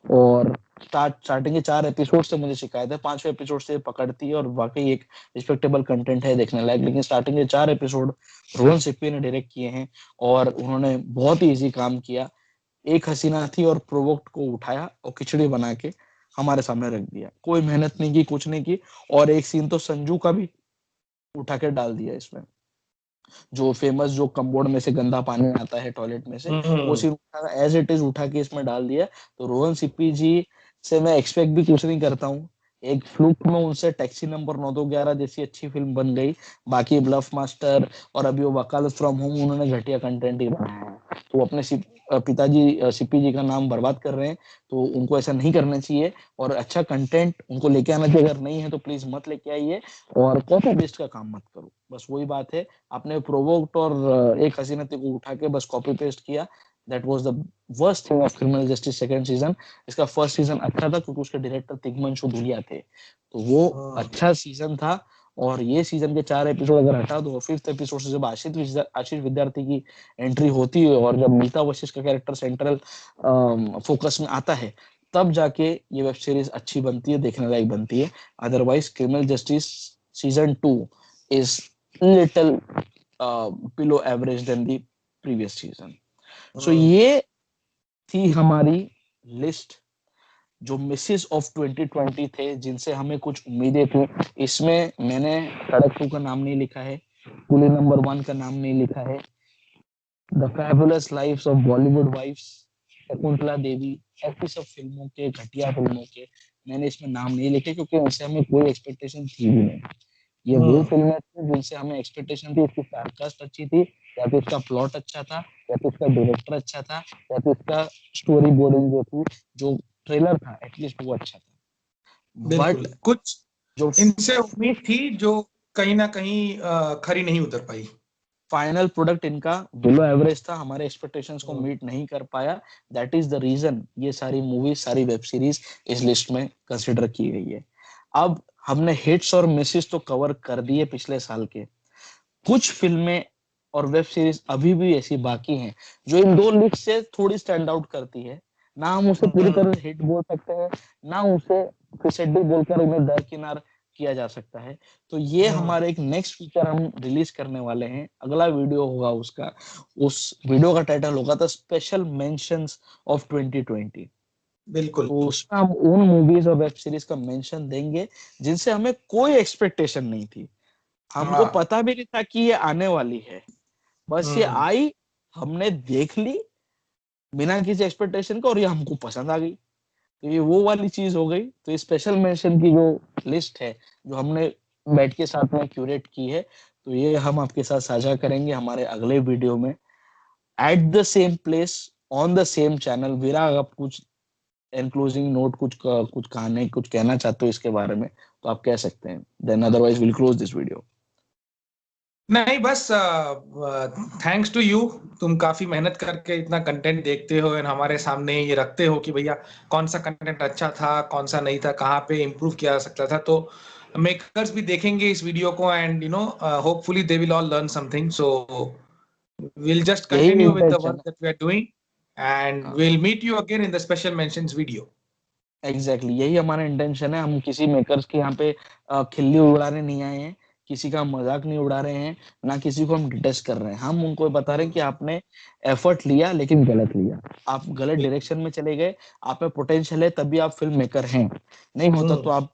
और स्टार्टिंग के 4 एपिसोड से मुझे शिकायत है, 5वें एपिसोड से पकड़ती है, और वाकई एक रिस्पेक्टेबल कंटेंट है देखने लायक। लेकिन स्टार्टिंग के 4 एपिसोड रोहन सिप्पी ने डायरेक्ट किए हैं, और उन्होंने बहुत ही इजी काम किया। एक हसीना थी और प्रोवोक्ट को उठाया और खिचड़ी बना के हमारे सामने रख दिया, कोई मेहनत नहीं की, कुछ नहीं की। और एक सीन तो संजू का भी उठा के डाल दिया इसमें, जो फेमस जो कम्बोर्ड में से गंदा पानी आता है टॉयलेट में से, वो हम्म सीन एज इट इज उठा के इसमें डाल दिया। तो रोहन सिप्पी जी से मैं एक्सपेक्ट भी कुछ नहीं करता हूँ। एक फ्लूक में उनसे टैक्सी नंबर 911 जैसी अच्छी फिल्म बन गई, बाकी ब्लफ मास्टर और अभी वो वकालत फ्रॉम होम उन्होंने घटिया कंटेंट ही बनाया है। तो वो अपने पिताजी सिप्पी जी का नाम बर्बाद कर रहे हैं, तो उनको ऐसा नहीं करना चाहिए। और अच्छा कंटेंट उनको लेके आना चाहिए, अगर नहीं है तो प्लीज मत लेके आइए, और कॉपी पेस्ट का काम मत करो, बस वही बात है। आपने प्रोवोक्ट और एक हसीना थी को उठा के बस कॉपी पेस्ट किया। That was the worst thing of criminal justice second season. इसका फर्स्ट सीजन अच्छा था क्योंकि उसके डायरेक्टर तिग्मंशु धुलिया थे, तो वो अच्छा सीजन था। और ये सीजन के 4 एपिसोड अगर हटा दो, और 5th एपिसोड से जब आशीष विद्यार्थी की एंट्री होती है, और जब मीता वशिष्ठ का कैरेक्टर सेंट्रल फोकस में आता है, तब जाके ये वेब सीरीज अच्छी बनती है, देखने लायक बनती है। Otherwise criminal justice season 2 is little below average than the previous season. So ये थी हमारी लिस्ट जो मिसेस ऑफ 2020 थे, जिनसे हमें कुछ उम्मीदें थी। इसमें मैंने सड़क 2 का नाम नहीं लिखा है, कुली नंबर 1 का नाम नहीं लिखा है, the fabulous lives of Bollywood wives, Shakuntala Devi, ऐसी सब फिल्मों के, घटिया फिल्मों के मैंने इसमें नाम नहीं लिखे, क्योंकि उनसे हमें कोई एक्सपेक्टेशन थी भी नहीं। ये वो फिल्में थी जिनसे हमें एक्सपेक्टेशन थी, इसकी स्टारकास्ट अच्छी थी, या तो इसका प्लॉट अच्छा था, या तो इसका डायरेक्टर अच्छा था, या तो इसका स्टोरी बोर्डिंग जो थी, जो ट्रेलर था एटलीस्ट वो अच्छा था। बिल्कुल, बट कुछ जो इनसे उम्मीद थी जो कहीं ना कहीं खरी नहीं उतर पाई। फाइनल प्रोडक्ट इनका बिलो एवरेज था, हमारे एक्सपेक्टेशंस को मीट नहीं कर पाया। दैट इज द रीजन ये सारी मूवीज, सारी वेब सीरीज इस लिस्ट में कंसिडर की गई है। अब हमने हिट्स और मिसेस तो कवर कर दिए पिछले साल के, कुछ फिल्में और वेब सीरीज अभी भी ऐसी बाकी हैं जो इन दो लिस्ट से थोड़ी स्टैंड आउट करती है। ना हम उसे पूरी तरह हिट बोल सकते हैं, ना उसे फिसड्डी बोलकर उन्हें दरकिनार किया जा सकता है। तो ये हमारे एक नेक्स्ट फीचर हम रिलीज करने वाले हैं, अगला वीडियो होगा उसका, उस वीडियो का टाइटल होगा द स्पेशल मेंशंस ऑफ 2020। बिल्कुल, तो उसमें हम उन मूवीज और वेब सीरीज का मेंशन देंगे जिनसे हमें कोई एक्सपेक्टेशन नहीं थी, हमको पता भी नहीं था कि ये आने वाली है, बस ये आई, हमने देख ली बिना किसी एक्सपेक्टेशन का और ये हमको पसंद आ गई। तो ये वो वाली चीज हो गई। तो ये स्पेशल मेंशन की जो लिस्ट है, जो हमने बैठ के साथ में क्यूरेट की है, तो ये हम आपके साथ साझा करेंगे हमारे अगले वीडियो में, at the same place, on the same channel. Virag, आप कुछ एनक्लोजिंग नोट, कुछ कहने, कुछ कहना चाहते हो इसके बारे में तो आप कह सकते हैं, then otherwise will close this video. नहीं बस थैंक्स टू यू, तुम काफी मेहनत करके इतना कंटेंट देखते हो और हमारे सामने ये रखते हो कि भैया कौन सा कंटेंट अच्छा था, कौन सा नहीं था, कहाँ पे इम्प्रूव किया जा सकता था। तो मेकर्स भी देखेंगे इस वीडियो को and hopefully they will all learn something. So we'll just यही continue with the intention work that we are doing and है। we'll meet you again in the special mentions video. Exactly यही हमारा intention है। हम किसी makers के यहाँ पे खिल्ली उड़ाने नहीं आए हैं, किसी का मजाक नहीं उड़ा रहे हैं, ना किसी को हम डिटेस्ट कर रहे हैं। हम उनको बता रहे हैं कि आपने एफर्ट लिया लेकिन गलत लिया, आप गलत डायरेक्शन में चले गए, आप में पोटेंशियल है तभी आप फिल्म मेकर हैं, नहीं होता तो आप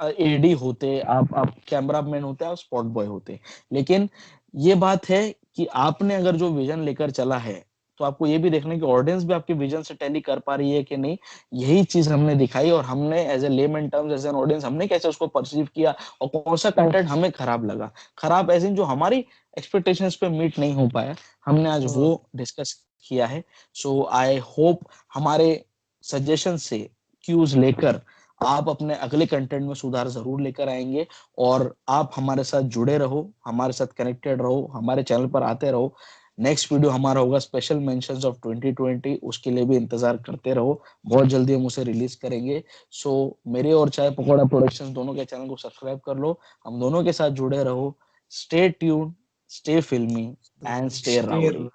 एडी होते, आप कैमरामैन होते, आप स्पॉट बॉय होते। लेकिन ये बात है कि आपने अगर जो विजन लेकर चला है, तो आपको ये भी देखना है कि ऑडियंस भी आपके विजन से टैली कर पा रही है कि नहीं। यही चीज हमने दिखाई, और हमने as a layman terms, as an audience, हमने कैसे उसको परसीव किया और कौन सा कंटेंट हमें खराब लगा, खराब एज इन जो हमारी एक्सपेक्टेशंस पे मीट नहीं हो पाया, हमने आज वो डिस्कस किया है। सो आई होप हमारे सजेशन से क्यूज लेकर आप अपने अगले कंटेंट में सुधार जरूर लेकर आएंगे, और आप हमारे साथ जुड़े रहो, हमारे साथ कनेक्टेड रहो, हमारे चैनल पर आते रहो। नेक्स्ट वीडियो हमारा होगा स्पेशल मेंशंस ऑफ 2020, उसके लिए भी इंतजार करते रहो, बहुत जल्दी हम उसे रिलीज करेंगे। सो मेरे और चाय पकौड़ा प्रोडक्शंस दोनों के चैनल को सब्सक्राइब कर लो, हम दोनों के साथ जुड़े रहो। स्टे ट्यून, स्टे फिल्मी एंड स्टे राउडी।